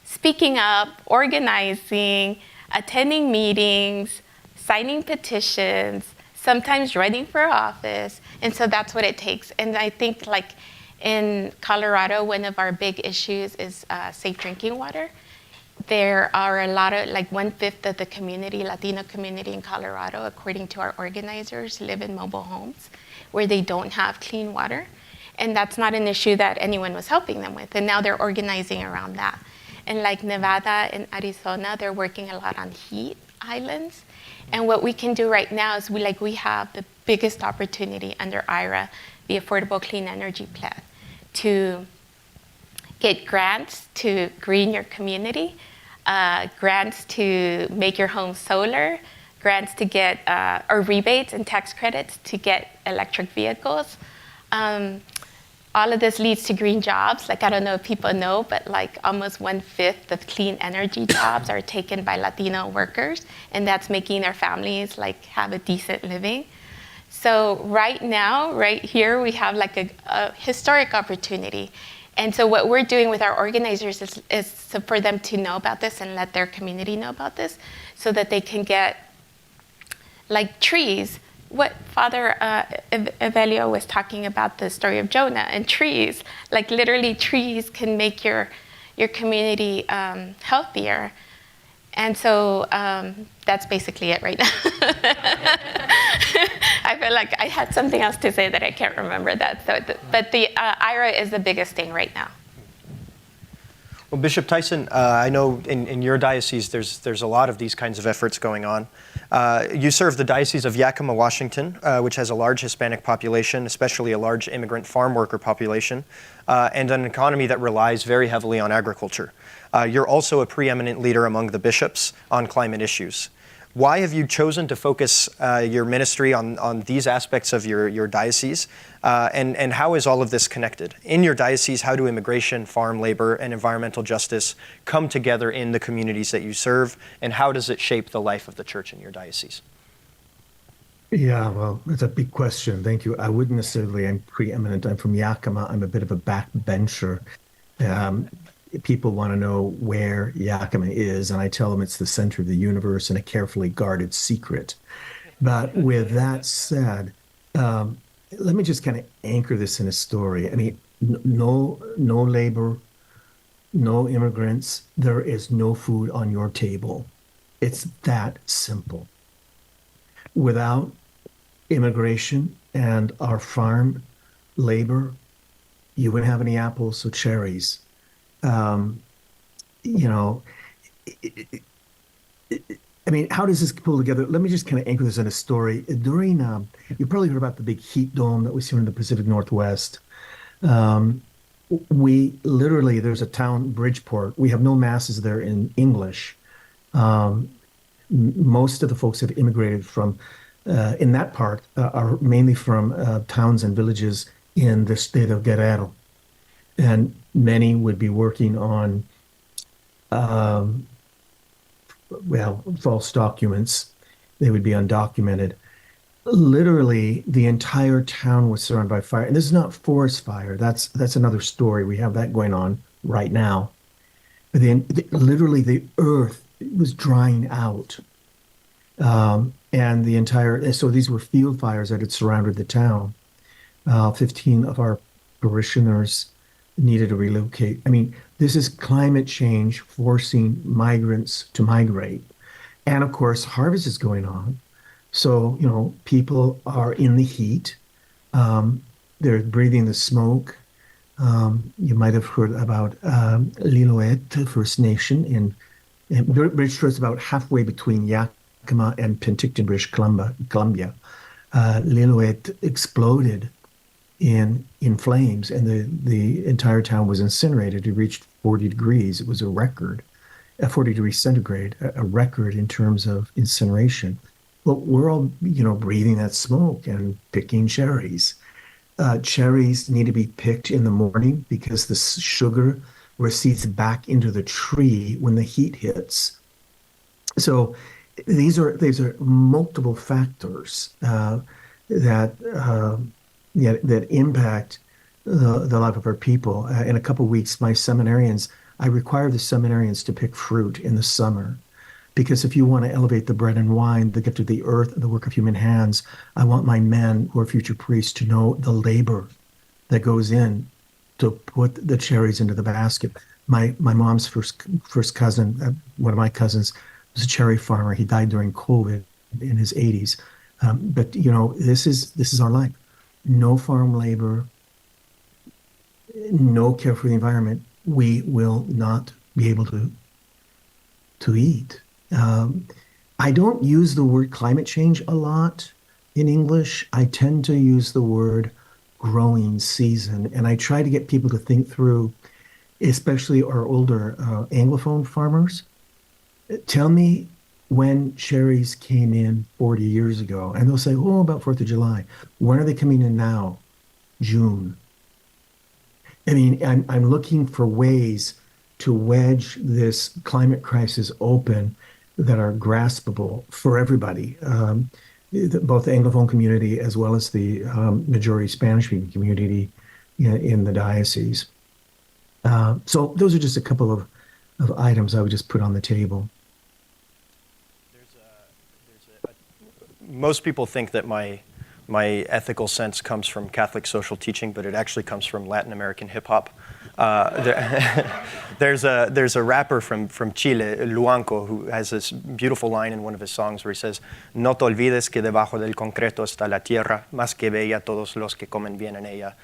speaking up, organizing, attending meetings, signing petitions, sometimes running for office. And so that's what it takes. And I think, like, in Colorado, one of our big issues is safe drinking water. There are a lot of, like 1/5 of the community, Latino community in Colorado, according to our organizers, live in mobile homes where they don't have clean water. And that's not an issue that anyone was helping them with. And now they're organizing around that. And like Nevada and Arizona, they're working a lot on heat islands. And what we can do right now is we have the biggest opportunity under IRA, the Affordable Clean Energy Plan, to get grants to green your community, grants to make your home solar, grants to get, or rebates and tax credits to get electric vehicles. All of this leads to green jobs. Like, I don't know if people know, but like almost 1/5 of clean energy jobs are taken by Latino workers, and that's making their families like have a decent living. So right now, right here, we have like a historic opportunity. And so what we're doing with our organizers is for them to know about this and let their community know about this, so that they can get like trees. What Father Evelio was talking about, the story of Jonah and trees, like literally trees can make your community healthier. And so that's basically it right now. I feel like I had something else to say that I can't remember that. So, but the IRA is the biggest thing right now. Well, Bishop Tyson, I know in your diocese there's a lot of these kinds of efforts going on. You serve the Diocese of Yakima, Washington, which has a large Hispanic population, especially a large immigrant farm worker population, and an economy that relies very heavily on agriculture. You're also a preeminent leader among the bishops on climate issues. Why have you chosen to focus your ministry on these aspects of your diocese? And how is all of this connected? In your diocese, how do immigration, farm labor, and environmental justice come together in the communities that you serve? And how does it shape the life of the church in your diocese? Yeah, well, that's a big question. Thank you. I wouldn't necessarily, I'm preeminent. I'm from Yakima. I'm a bit of a backbencher. People want to know where Yakima is, and I tell them it's the center of the universe and a carefully guarded secret. But with that said, let me just kind of anchor this in a story. I mean, no labor, no immigrants, there is no food on your table. It's that simple. Without immigration and our farm labor, you wouldn't have any apples or cherries. You know, I mean, how does this pull together? Let me just kind of anchor this in a story. During, you probably heard about the big heat dome that we see in the Pacific Northwest. We literally, there's a town, Bridgeport. We have no masses there in English. Most of the folks have immigrated from, in that part, are mainly from towns and villages in the state of Guerrero. And many would be working on, false documents. They would be undocumented. Literally, the entire town was surrounded by fire. And this is not forest fire. That's another story. We have that going on right now. But then, literally, the earth was drying out. And the entire, so these were field fires that had surrounded the town. 15 of our parishioners needed to relocate. I mean, This is climate change forcing migrants to migrate. And of course, harvest is going on. So, people are in the heat. They're breathing the smoke. You might have heard about Lillooet First Nation in British Shores, about halfway between Yakima and Penticton, British Columbia. Lillooet exploded in flames, and the entire town was incinerated. It reached 40 degrees. It was a record, 40 degrees centigrade, a record in terms of incineration. Well, we're all, breathing that smoke and picking cherries. Cherries need to be picked in the morning because the sugar recedes back into the tree when the heat hits. So these are multiple factors that impact the life of our people. In a couple of weeks, I require the seminarians to pick fruit in the summer. Because if you want to elevate the bread and wine, the gift of the earth, the work of human hands, I want my men who are future priests to know the labor that goes in to put the cherries into the basket. My mom's first cousin, one of my cousins, was a cherry farmer. He died during COVID in his 80s. But this is our life. No farm labor, no care for the environment. We will not be able to eat. I don't use the word climate change a lot in English. I tend to use the word growing season, and I try to get people to think through, especially our older Anglophone farmers. Tell me when cherries came in 40 years ago, and they'll say, oh, about 4th of July. When are they coming in now? June. I mean, I'm looking for ways to wedge this climate crisis open that are graspable for everybody, both the Anglophone community as well as the majority Spanish-speaking community in the diocese. So those are just a couple of items I would just put on the table. Most people think that my ethical sense comes from Catholic social teaching, but it actually comes from Latin American hip hop. There's a rapper from Chile, Luanco, who has this beautiful line in one of his songs where he says, "No te olvides que debajo del concreto está la tierra, más que bella todos los que comen bien en ella."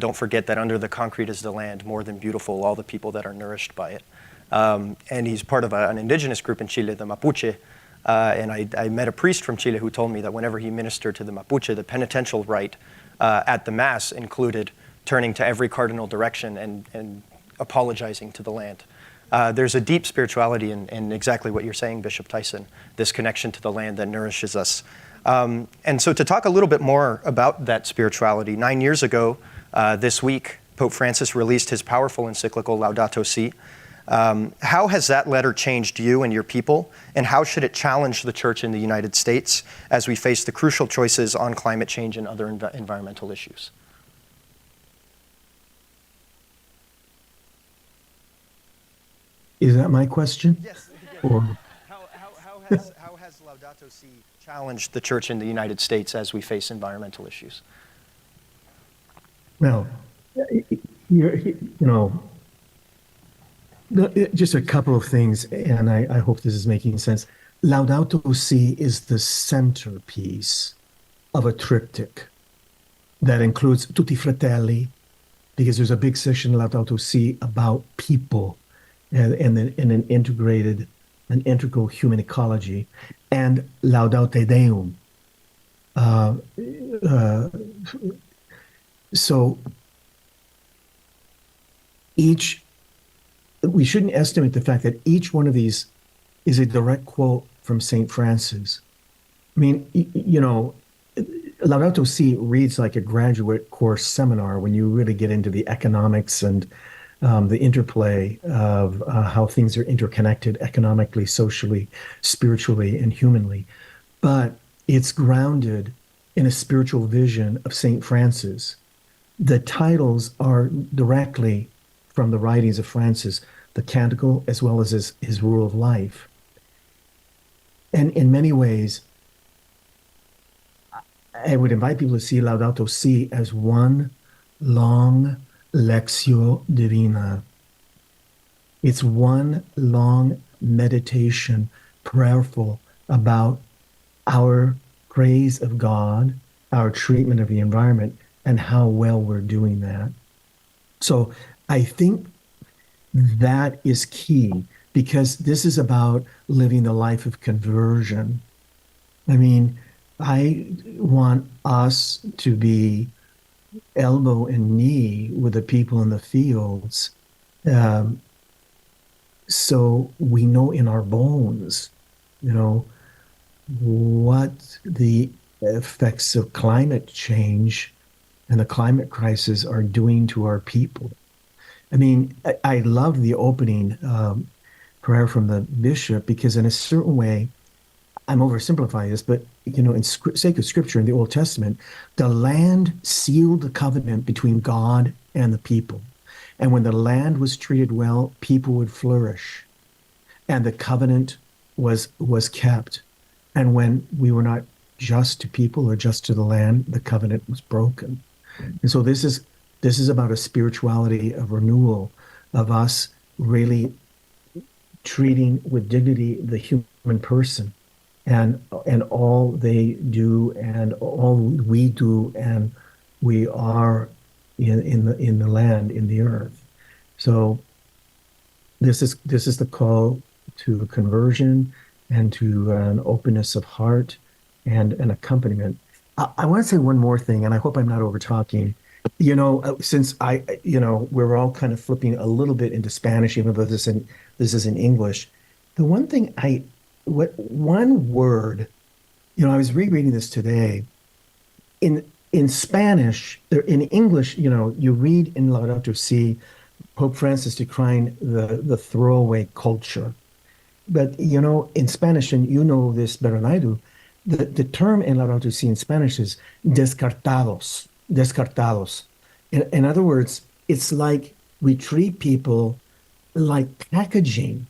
Don't forget that under the concrete is the land, more than beautiful, all the people that are nourished by it. And he's part of an indigenous group in Chile, the Mapuche. And I met a priest from Chile who told me that whenever he ministered to the Mapuche, the penitential rite at the Mass included turning to every cardinal direction and apologizing to the land. There's a deep spirituality in exactly what you're saying, Bishop Tyson, this connection to the land that nourishes us. And so to talk a little bit more about that spirituality, 9 years ago this week, Pope Francis released his powerful encyclical Laudato Si. How has that letter changed you and your people, and how should it challenge the Church in the United States as we face the crucial choices on climate change and other environmental issues? Is that my question? Yes. Or How has Laudato Si challenged the Church in the United States as we face environmental issues? Well, just a couple of things, and I hope this is making sense. Laudato Si is the centerpiece of a triptych that includes Tutti Fratelli, because there's a big section Laudato Si about people and an integral human ecology, and Laudate Deum. So we shouldn't estimate the fact that each one of these is a direct quote from St. Francis. I mean, Laudato Si reads like a graduate course seminar when you really get into the economics and the interplay of how things are interconnected economically, socially, spiritually, and humanly. But it's grounded in a spiritual vision of St. Francis. The titles are directly from the writings of Francis, the canticle as well as his rule of life. And in many ways, I would invite people to see Laudato Si as one long Lectio Divina. It's one long meditation, prayerful about our praise of God, our treatment of the environment, and how well we're doing that. So I think that is key, because this is about living the life of conversion. I mean, I want us to be elbow and knee with the people in the fields, so we know in our bones, what the effects of climate change and the climate crisis are doing to our people. I mean, I love the opening prayer from the bishop, because in a certain way, I'm oversimplifying this, but in sacred scripture in the Old Testament, the land sealed the covenant between God and the people. And when the land was treated well, people would flourish, and the covenant was kept. And when we were not just to people or just to the land, the covenant was broken. And so this is about a spirituality of renewal, of us really treating with dignity the human person, and all they do and all we do and we are in the land, in the earth. So this is the call to conversion and to an openness of heart and an accompaniment. I want to say one more thing, and I hope I'm not over talking. Since we're all kind of flipping a little bit into Spanish, even though this is in English. The one thing one word, I was rereading this today. In Spanish, in English, you read in Laudato Si, Pope Francis decrying the throwaway culture. But, in Spanish, and this better than I do, the term in Laudato Si in Spanish is descartados. In other words, it's like we treat people like packaging,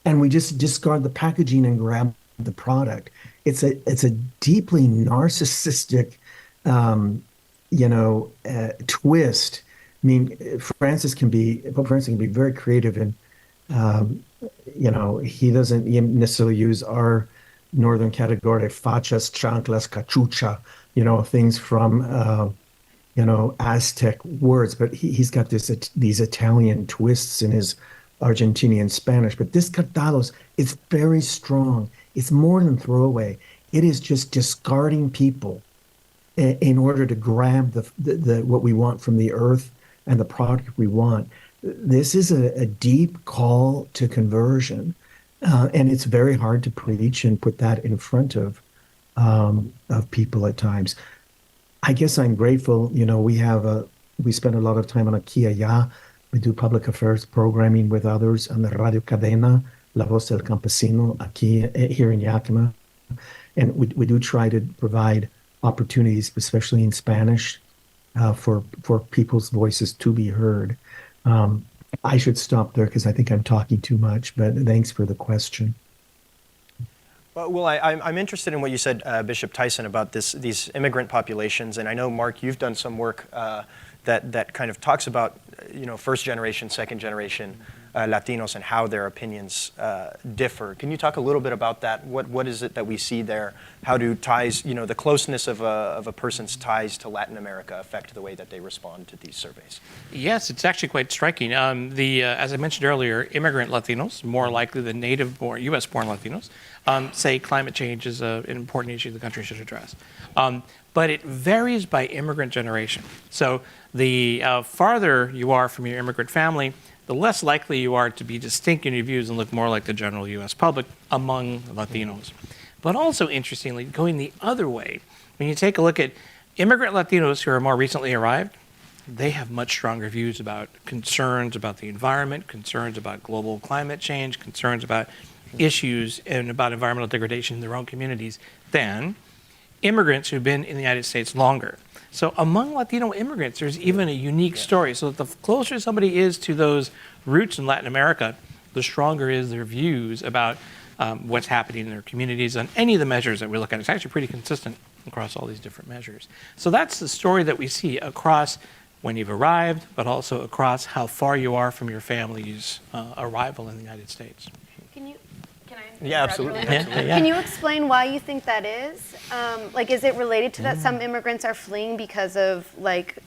and we just discard the packaging and grab the product. It's a deeply narcissistic, twist. I mean, Pope Francis can be very creative, and he doesn't necessarily use our northern category, fachas, chanclas, cachucha, things from Aztec words, but he's got these Italian twists in his Argentinian Spanish. But descartados, it's very strong. It's more than throwaway. It is just discarding people in order to grab the what we want from the earth and the product we want. This is a deep call to conversion, and it's very hard to preach and put that in front of people at times. I guess I'm grateful. We spend a lot of time on Aquí Allá. We do public affairs programming with others on the Radio Cadena, La Voz del Campesino, here in Yakima. And we do try to provide opportunities, especially in Spanish, for people's voices to be heard. I should stop there because I think I'm talking too much, but thanks for the question. Well, I'm interested in what you said, Bishop Tyson, about these immigrant populations, and I know, Mark, you've done some work that kind of talks about first generation, second generation Latinos and how their opinions differ. Can you talk a little bit about that? What is it that we see there? How do ties, the closeness of a person's ties to Latin America affect the way that they respond to these surveys? Yes, it's actually quite striking. As I mentioned earlier, immigrant Latinos, more likely than native-born, U.S.-born Latinos, say climate change is an important issue the country should address. But it varies by immigrant generation. So the farther you are from your immigrant family, the less likely you are to be distinct in your views and look more like the general U.S. public among Latinos. But also, interestingly, going the other way, when you take a look at immigrant Latinos who are more recently arrived, they have much stronger views about concerns about the environment, concerns about global climate change, concerns about issues and about environmental degradation in their own communities than immigrants who've been in the United States longer. So among Latino immigrants, there's even a unique story. So the closer somebody is to those roots in Latin America, the stronger is their views about what's happening in their communities on any of the measures that we look at. It's actually pretty consistent across all these different measures. So that's the story that we see across when you've arrived, but also across how far you are from your family's arrival in the United States. Can I? Yeah, absolutely. Can you explain why you think that is? Like, is it related to that some immigrants are fleeing because of, like,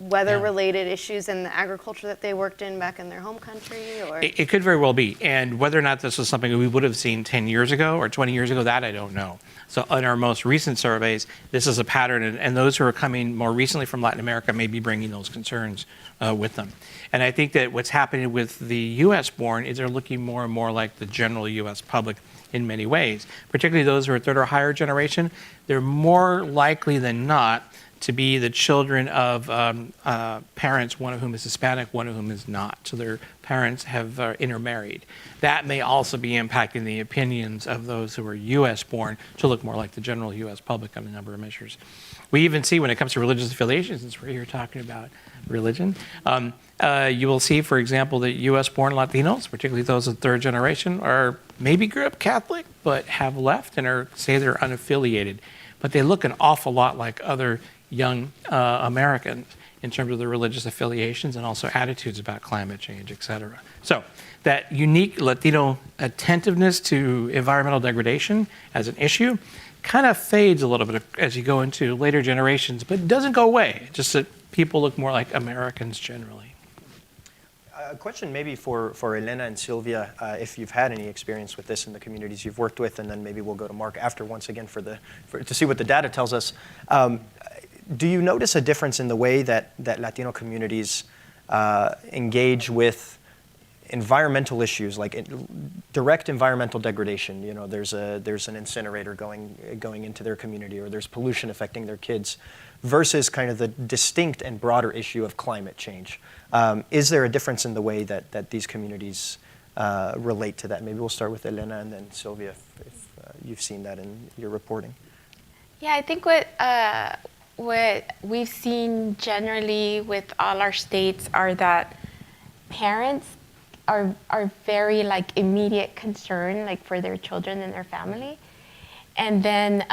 weather-related issues in the agriculture that they worked in back in their home country? Or It could very well be. And whether or not this was something we would have seen 10 years ago or 20 years ago, that I don't know. So in our most recent surveys, this is a pattern, and those who are coming more recently from Latin America may be bringing those concerns with them. And I think that what's happening with the U.S. born is they're looking more and more like the general U.S. public in many ways, particularly those who are third or higher generation. They're more likely than not to be the children of parents, one of whom is Hispanic, one of whom is not. So their parents have intermarried. That may also be impacting the opinions of those who are U.S. born to look more like the general U.S. public on a number of measures. We even see when it comes to religious affiliations, since we're here talking about religion, you will see, for example, that U.S.-born Latinos, particularly those of third generation, are maybe grew up Catholic, but have left and say they're unaffiliated. But they look an awful lot like other young Americans in terms of their religious affiliations and also attitudes about climate change, et cetera. So that unique Latino attentiveness to environmental degradation as an issue kind of fades a little bit as you go into later generations, but it doesn't go away, just that people look more like Americans generally. A question maybe for Elena and Silvia, if you've had any experience with this in the communities you've worked with, and then maybe we'll go to Mark after once again to see what the data tells us. Do you notice a difference in the way that Latino communities engage with environmental issues, like direct environmental degradation? There's an incinerator going into their community, or there's pollution affecting their kids, versus kind of the distinct and broader issue of climate change. Is there a difference in the way that these communities relate to that? Maybe we'll start with Elena and then Silvia, if you've seen that in your reporting. Yeah, I think what we've seen generally with all our states are that parents are very immediate concern for their children and their family. And then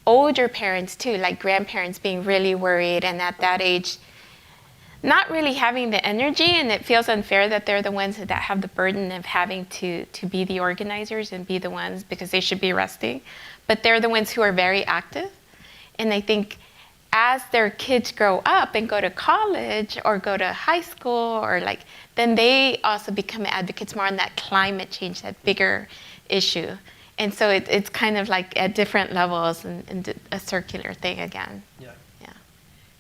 older parents too, like grandparents being really worried, and at that age not really having the energy, and it feels unfair that they're the ones that have the burden of having to be the organizers and be the ones, because they should be resting, but they're the ones who are very active. And I think as their kids grow up and go to college or go to high school, or then they also become advocates more on that climate change, that bigger issue. And so it's kind of at different levels and a circular thing again.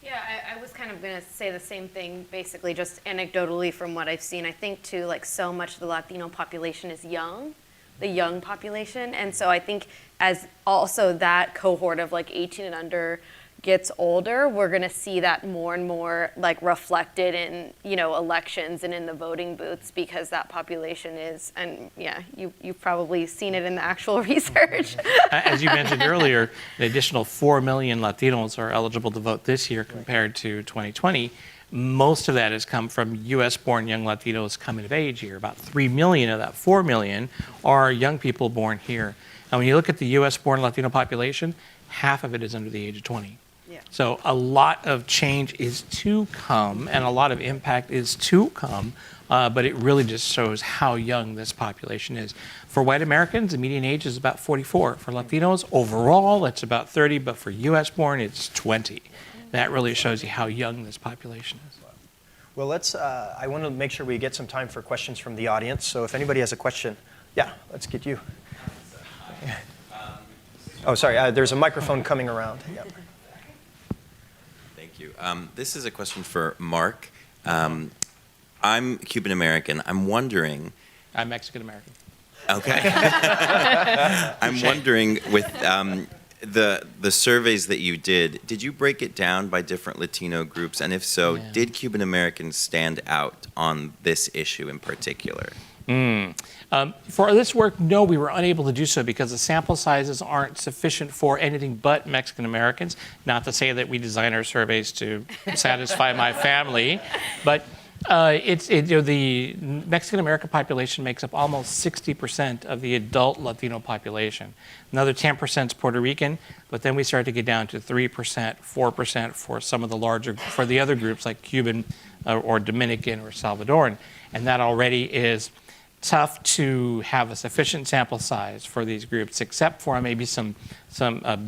Yeah, I was kind of going to say the same thing, basically, just anecdotally from what I've seen. I think, too, so much of the Latino population is young, the young population. And so I think as also that cohort of 18 and under gets older, we're going to see that more and more reflected in elections and in the voting booths, because that population is, and yeah, you've probably seen it in the actual research. As you mentioned earlier, the additional 4 million Latinos are eligible to vote this year compared to 2020. Most of that has come from U.S.-born young Latinos coming of age here. About 3 million of that 4 million are young people born here. And when you look at the U.S.-born Latino population, half of it is under the age of 20. So a lot of change is to come, and a lot of impact is to come, but it really just shows how young this population is. For white Americans, the median age is about 44. For Latinos, overall, it's about 30, but for U.S.-born, it's 20. That really shows you how young this population is. Well, I want to make sure we get some time for questions from the audience. So if anybody has a question, yeah, let's get you. Oh, sorry, there's a microphone coming around. Yep. This is a question for Mark. I'm Cuban American. I'm wondering. I'm Mexican American. Okay. I'm wondering, with the surveys that you did you break it down by different Latino groups? And if so, did Cuban Americans stand out on this issue in particular? For this work, no, we were unable to do so because the sample sizes aren't sufficient for anything but Mexican Americans. Not to say that we design our surveys to satisfy my family, but The Mexican American population makes up almost 60% of the adult Latino population. Another 10% is Puerto Rican, but then we start to get down to 3%, 4% for some of the larger, for the other groups like Cuban or Dominican or Salvadoran. And that already is tough to have a sufficient sample size for these groups, except for maybe some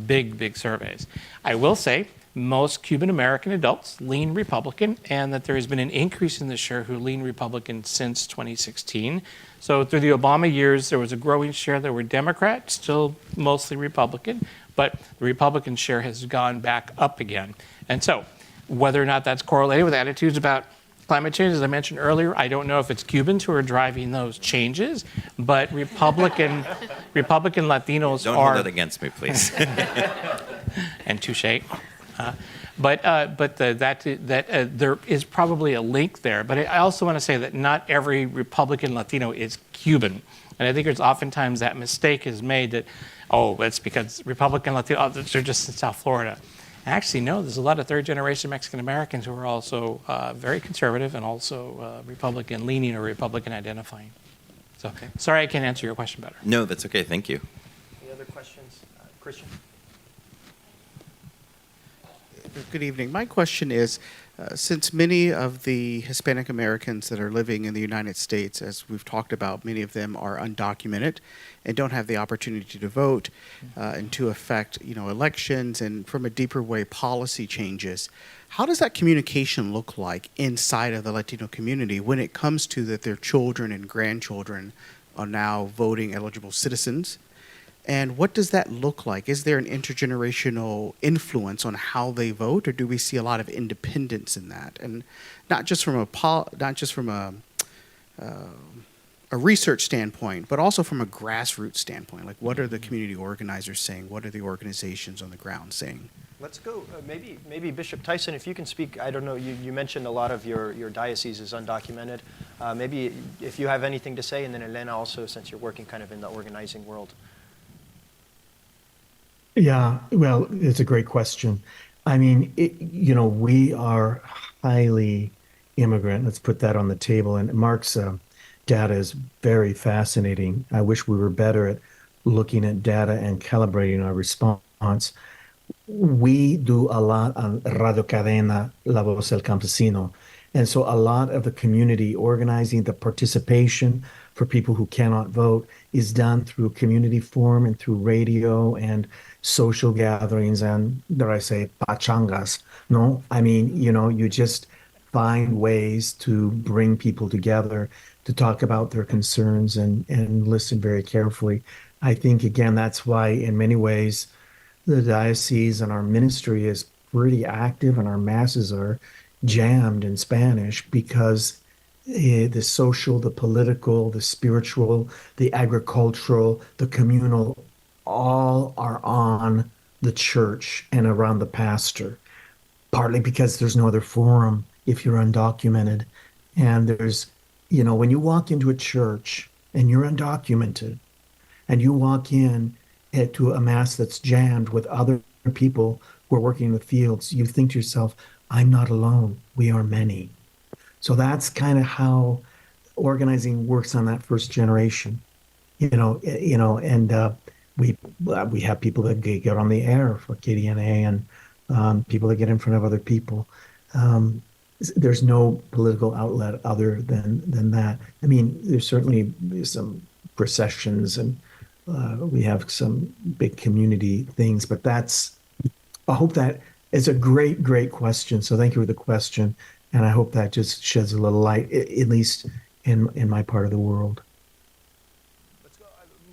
big surveys. I will say, most Cuban American adults lean Republican, and that there has been an increase in the share who lean Republican since 2016. So through the Obama years, there was a growing share that were Democrat, still mostly Republican, but the Republican share has gone back up again. And so whether or not that's correlated with attitudes about climate change, as I mentioned earlier, I don't know if it's Cubans who are driving those changes, but Republican Latinos Don't hold that against me, please. and touche. There is probably a link there. But I also want to say that not every Republican Latino is Cuban. And I think there's oftentimes that mistake is made that, it's because Republican Latino, they're just in South Florida. Actually, no, there's a lot of third-generation Mexican Americans who are also very conservative and also Republican-leaning or Republican-identifying. So, sorry I can't answer your question better. No, that's okay. Thank you. Any other questions? Christian? Good evening. My question is, since many of the Hispanic Americans that are living in the United States, as we've talked about, many of them are undocumented and don't have the opportunity to vote and to affect, elections and from a deeper way policy changes, how does that communication look like inside of the Latino community when it comes to that their children and grandchildren are now voting eligible citizens? And what does that look like? Is there an intergenerational influence on how they vote, or do we see a lot of independence in that? And not just from a research standpoint, but also from a grassroots standpoint. Like, what are the community organizers saying? What are the organizations on the ground saying? Let's go. Maybe Bishop Tyson, if you can speak. I don't know. You mentioned a lot of your diocese is undocumented. Maybe if you have anything to say, and then Elena also, since you're working kind of in the organizing world. Yeah, well, it's a great question. I mean, we are highly immigrant. Let's put that on the table. And Mark's data is very fascinating. I wish we were better at looking at data and calibrating our response. We do a lot on Radio Cadena, La Voz del Campesino. And so a lot of the community organizing, the participation for people who cannot vote is done through community forum and through radio and social gatherings and, dare I say, pachangas. No, I mean, you just find ways to bring people together to talk about their concerns and listen very carefully. I think, again, that's why in many ways the diocese and our ministry is pretty active and our masses are jammed in Spanish, because the social, the political, the spiritual, the agricultural, the communal, all are on the church and around the pastor, partly because there's no other forum if you're undocumented. And there's, when you walk into a church and you're undocumented and you walk in to a mass that's jammed with other people who are working in the fields, you think to yourself, I'm not alone. We are many. So that's kind of how organizing works on that first generation, and we have people that get on the air for KDNA and people that get in front of other people. There's no political outlet other than that. I mean, there's certainly some processions and we have some big community things, but I hope that is a great question. So thank you for the question. And I hope that just sheds a little light, at least in my part of the world. Let's go,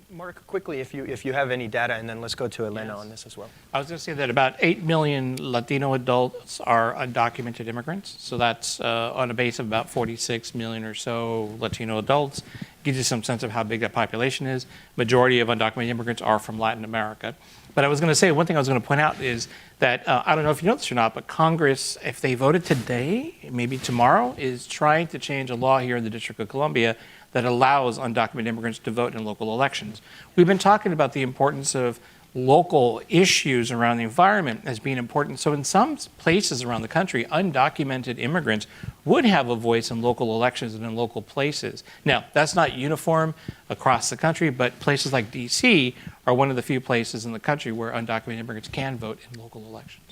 Mark, quickly, if you have any data, and then let's go to Elena on this as well. I was going to say that about 8 million Latino adults are undocumented immigrants. So that's on a base of about 46 million or so Latino adults. Gives you some sense of how big that population is. Majority of undocumented immigrants are from Latin America. But I was going to say, one thing I was going to point out is that, I don't know if you know this or not, but Congress, if they voted today, maybe tomorrow, is trying to change a law here in the District of Columbia that allows undocumented immigrants to vote in local elections. We've been talking about the importance of local issues around the environment as being important. So in some places around the country, undocumented immigrants would have a voice in local elections and in local places. Now, that's not uniform across the country, but places like DC are one of the few places in the country where undocumented immigrants can vote in local elections.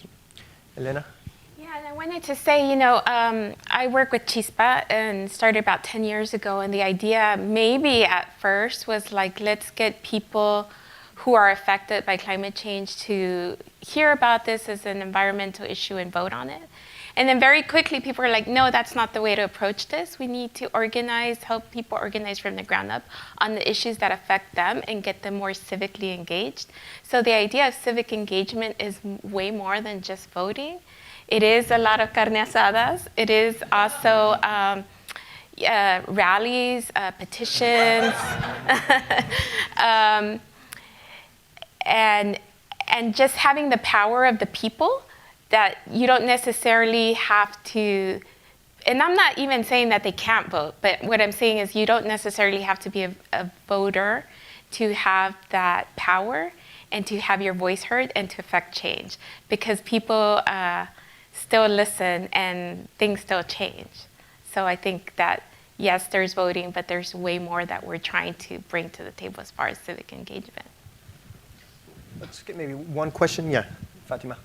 Elena? Yeah, and I wanted to say, I work with Chispa and started about 10 years ago, and the idea maybe at first was like, let's get people who are affected by climate change to hear about this as an environmental issue and vote on it. And then very quickly people were like, no, that's not the way to approach this. We need to organize, help people organize from the ground up on the issues that affect them and get them more civically engaged. So the idea of civic engagement is way more than just voting. It is a lot of carne asadas. It is also rallies, petitions, and just having the power of the people that you don't necessarily have to, and I'm not even saying that they can't vote, but what I'm saying is you don't necessarily have to be a voter to have that power and to have your voice heard and to affect change, because people still listen and things still change. So I think that, yes, there's voting, but there's way more that we're trying to bring to the table as far as civic engagement. Let's get maybe one question. Yeah, Fatima.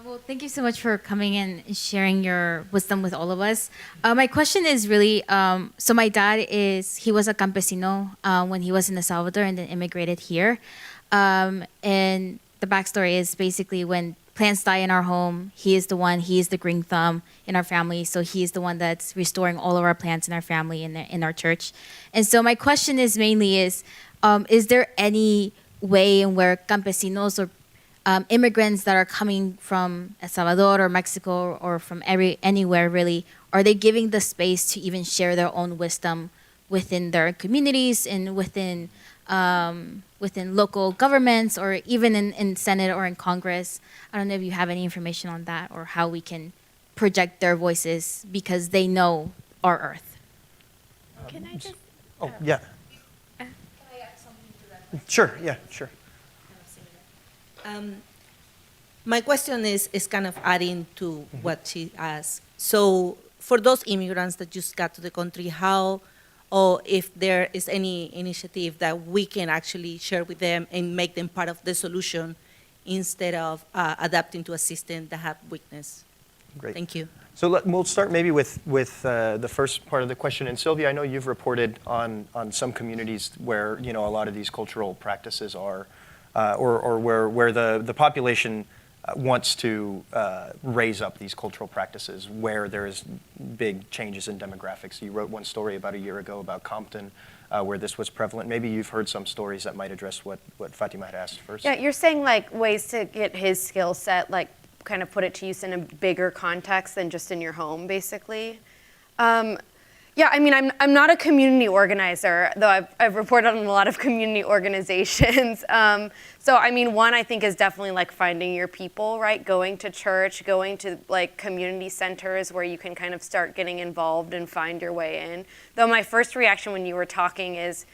Well, thank you so much for coming and sharing your wisdom with all of us. My question is really, so my dad he was a campesino when he was in El Salvador and then immigrated here. And the backstory is basically when plants die in our home, he is the green thumb in our family. So he is the one that's restoring all of our plants in our family and in our church. And so my question is mainly is there any way in where campesinos or immigrants that are coming from El Salvador or Mexico or from anywhere really, are they giving the space to even share their own wisdom within their communities and within local governments or even in Senate or in Congress? I don't know if you have any information on that or how we can project their voices because they know our earth. Can I just? Oh, yeah. Can I add something to that? Sure, yeah, sure. My question is kind of adding to what she asked. So for those immigrants that just got to the country, how or if there is any initiative that we can actually share with them and make them part of the solution instead of adapting to a system that have weakness. Great. Thank you. So we'll start maybe with the first part of the question. And Silvia, I know you've reported on some communities where a lot of these cultural practices are, or where the population wants to raise up these cultural practices where there's big changes in demographics. You wrote one story about a year ago about Compton where this was prevalent. Maybe you've heard some stories that might address what Fatima had asked first. Yeah, you're saying like ways to get his skill set, like kind of put it to use in a bigger context than just in your home, basically. Yeah, I mean, I'm not a community organizer, though I've reported on a lot of community organizations. So, I mean, one I think is definitely like finding your people, right? Going to church, going to like community centers where you can kind of start getting involved and find your way in. Though my first reaction when you were talking is,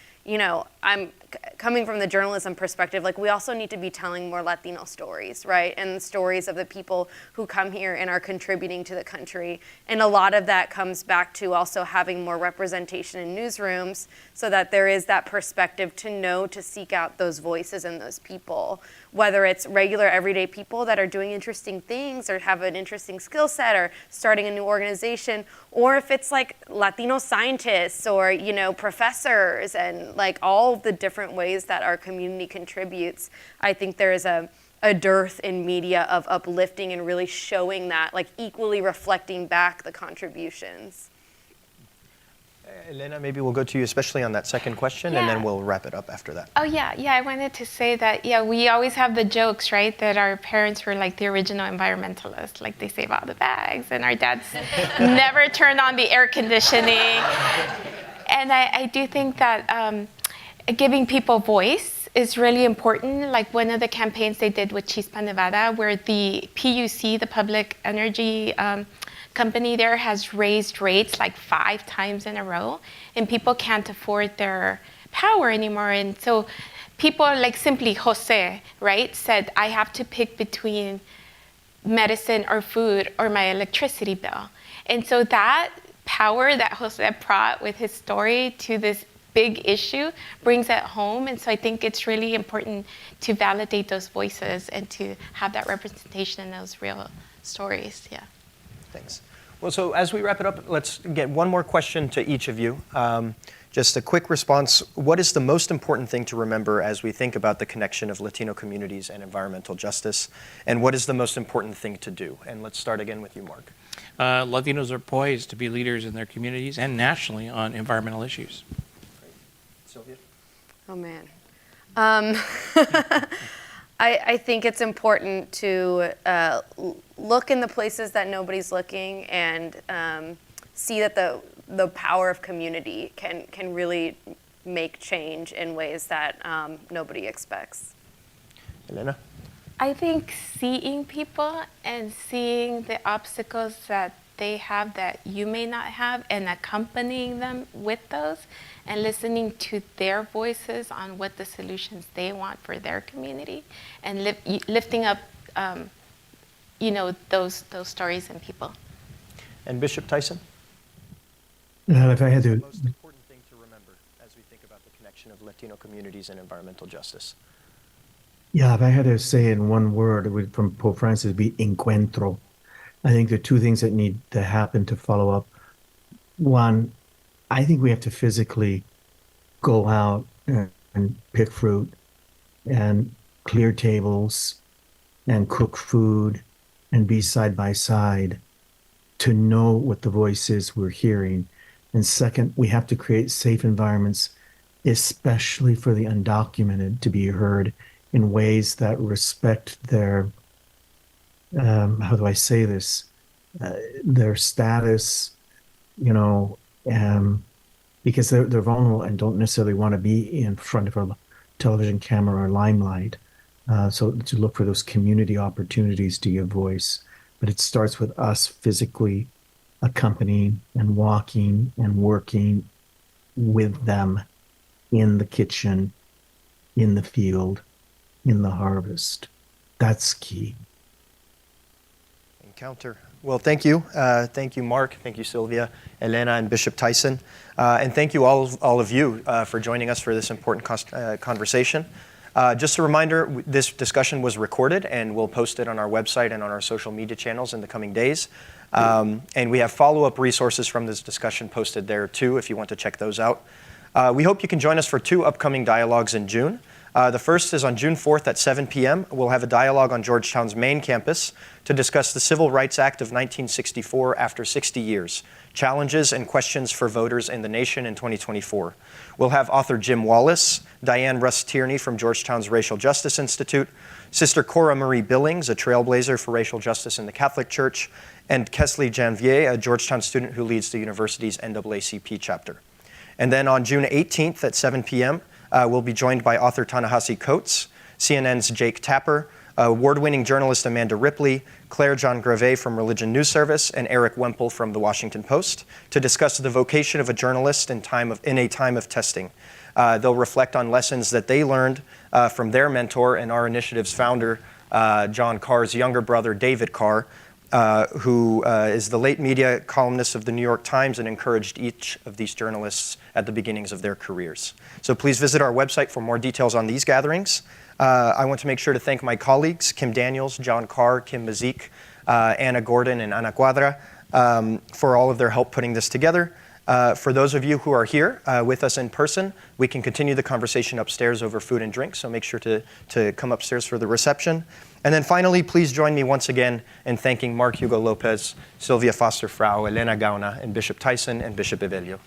I'm coming from the journalism perspective, like we also need to be telling more Latino stories, right? And the stories of the people who come here and are contributing to the country. And a lot of that comes back to also having more representation in newsrooms so that there is that perspective to know to seek out those voices and those people, whether it's regular everyday people that are doing interesting things or have an interesting skill set or starting a new organization, or if it's like Latino scientists or, professors and like all the different ways that our community contributes. I think there is a dearth in media of uplifting and really showing that, like equally reflecting back the contributions. Elena, maybe we'll go to you, especially on that second question, and then we'll wrap it up after that. Oh, yeah, I wanted to say that, we always have the jokes, right, that our parents were like the original environmentalists, like they save all the bags, and our dads never turned on the air conditioning. And I do think that giving people voice is really important. Like one of the campaigns they did with Chispa, Nevada, where the PUC, the Public Energy company there has raised rates like 5 times in a row, and people can't afford their power anymore. And so people like simply Jose, right, said, I have to pick between medicine or food or my electricity bill. And so that power that Jose brought with his story to this big issue brings it home. And so I think it's really important to validate those voices and to have that representation in those real stories. Yeah. Thanks. Well, so as we wrap it up, let's get one more question to each of you. Just a quick response. What is the most important thing to remember as we think about the connection of Latino communities and environmental justice? And what is the most important thing to do? And let's start again with you, Mark. Latinos are poised to be leaders in their communities and nationally on environmental issues. Great. Silvia? Oh, man. I think it's important to look in the places that nobody's looking and see that the power of community can really make change in ways that nobody expects. Elena? I think seeing people and seeing the obstacles that they have that you may not have and accompanying them with those and listening to their voices on what the solutions they want for their community and lifting up those stories and people. And Bishop Tyson? If I had to, the most important thing to remember as we think about the connection of Latino communities and environmental justice? yeah, if I had to say in one word, it would, from Pope Francis, it'd be encuentro. I think the two things that need to happen to follow up. One, I think we have to physically go out and pick fruit and clear tables and cook food and be side by side to know what the voice is we're hearing. And second, we have to create safe environments, especially for the undocumented, to be heard in ways that respect their, how do I say this, their status, because they're vulnerable and don't necessarily want to be in front of a television camera or limelight. So to look for those community opportunities to give voice. But it starts with us physically accompanying and walking and working with them in the kitchen, in the field, in the harvest. That's key. Encounter. Well, thank you. Thank you, Mark. Thank you, Silvia, Elena, and Bishop Tyson. And thank you, all of you, for joining us for this important conversation. Just a reminder, this discussion was recorded, and we'll post it on our website and on our social media channels in the coming days. And we have follow-up resources from this discussion posted there, too, if you want to check those out. We hope you can join us for 2 upcoming dialogues in June. The first is on June 4th at 7 p.m. We'll have a dialogue on Georgetown's main campus to discuss the Civil Rights Act of 1964 after 60 years, challenges and questions for voters in the nation in 2024. We'll have author Jim Wallace, Diane Russ-Tierney from Georgetown's Racial Justice Institute, Sister Cora Marie Billings, a trailblazer for racial justice in the Catholic Church, and Kesley Janvier, a Georgetown student who leads the university's NAACP chapter. And then on June 18th at 7 p.m., we'll be joined by author Ta-Nehisi Coates, CNN's Jake Tapper, award-winning journalist Amanda Ripley, Claire John Gravet from Religion News Service, and Eric Wemple from The Washington Post to discuss the vocation of a journalist in a time of testing. They'll reflect on lessons that they learned from their mentor and our initiative's founder, John Carr's younger brother, David Carr, who is the late media columnist of the New York Times and encouraged each of these journalists at the beginnings of their careers. So please visit our website for more details on these gatherings. I want to make sure to thank my colleagues, Kim Daniels, John Carr, Kim Mazik, Anna Gordon, and Ana Cuadra, for all of their help putting this together. For those of you who are here with us in person, we can continue the conversation upstairs over food and drink, so make sure to come upstairs for the reception. And then finally, please join me once again in thanking Mark Hugo Lopez, Silvia Foster-Frau, Elena Gauna, and Bishop Tyson and Bishop Evelio.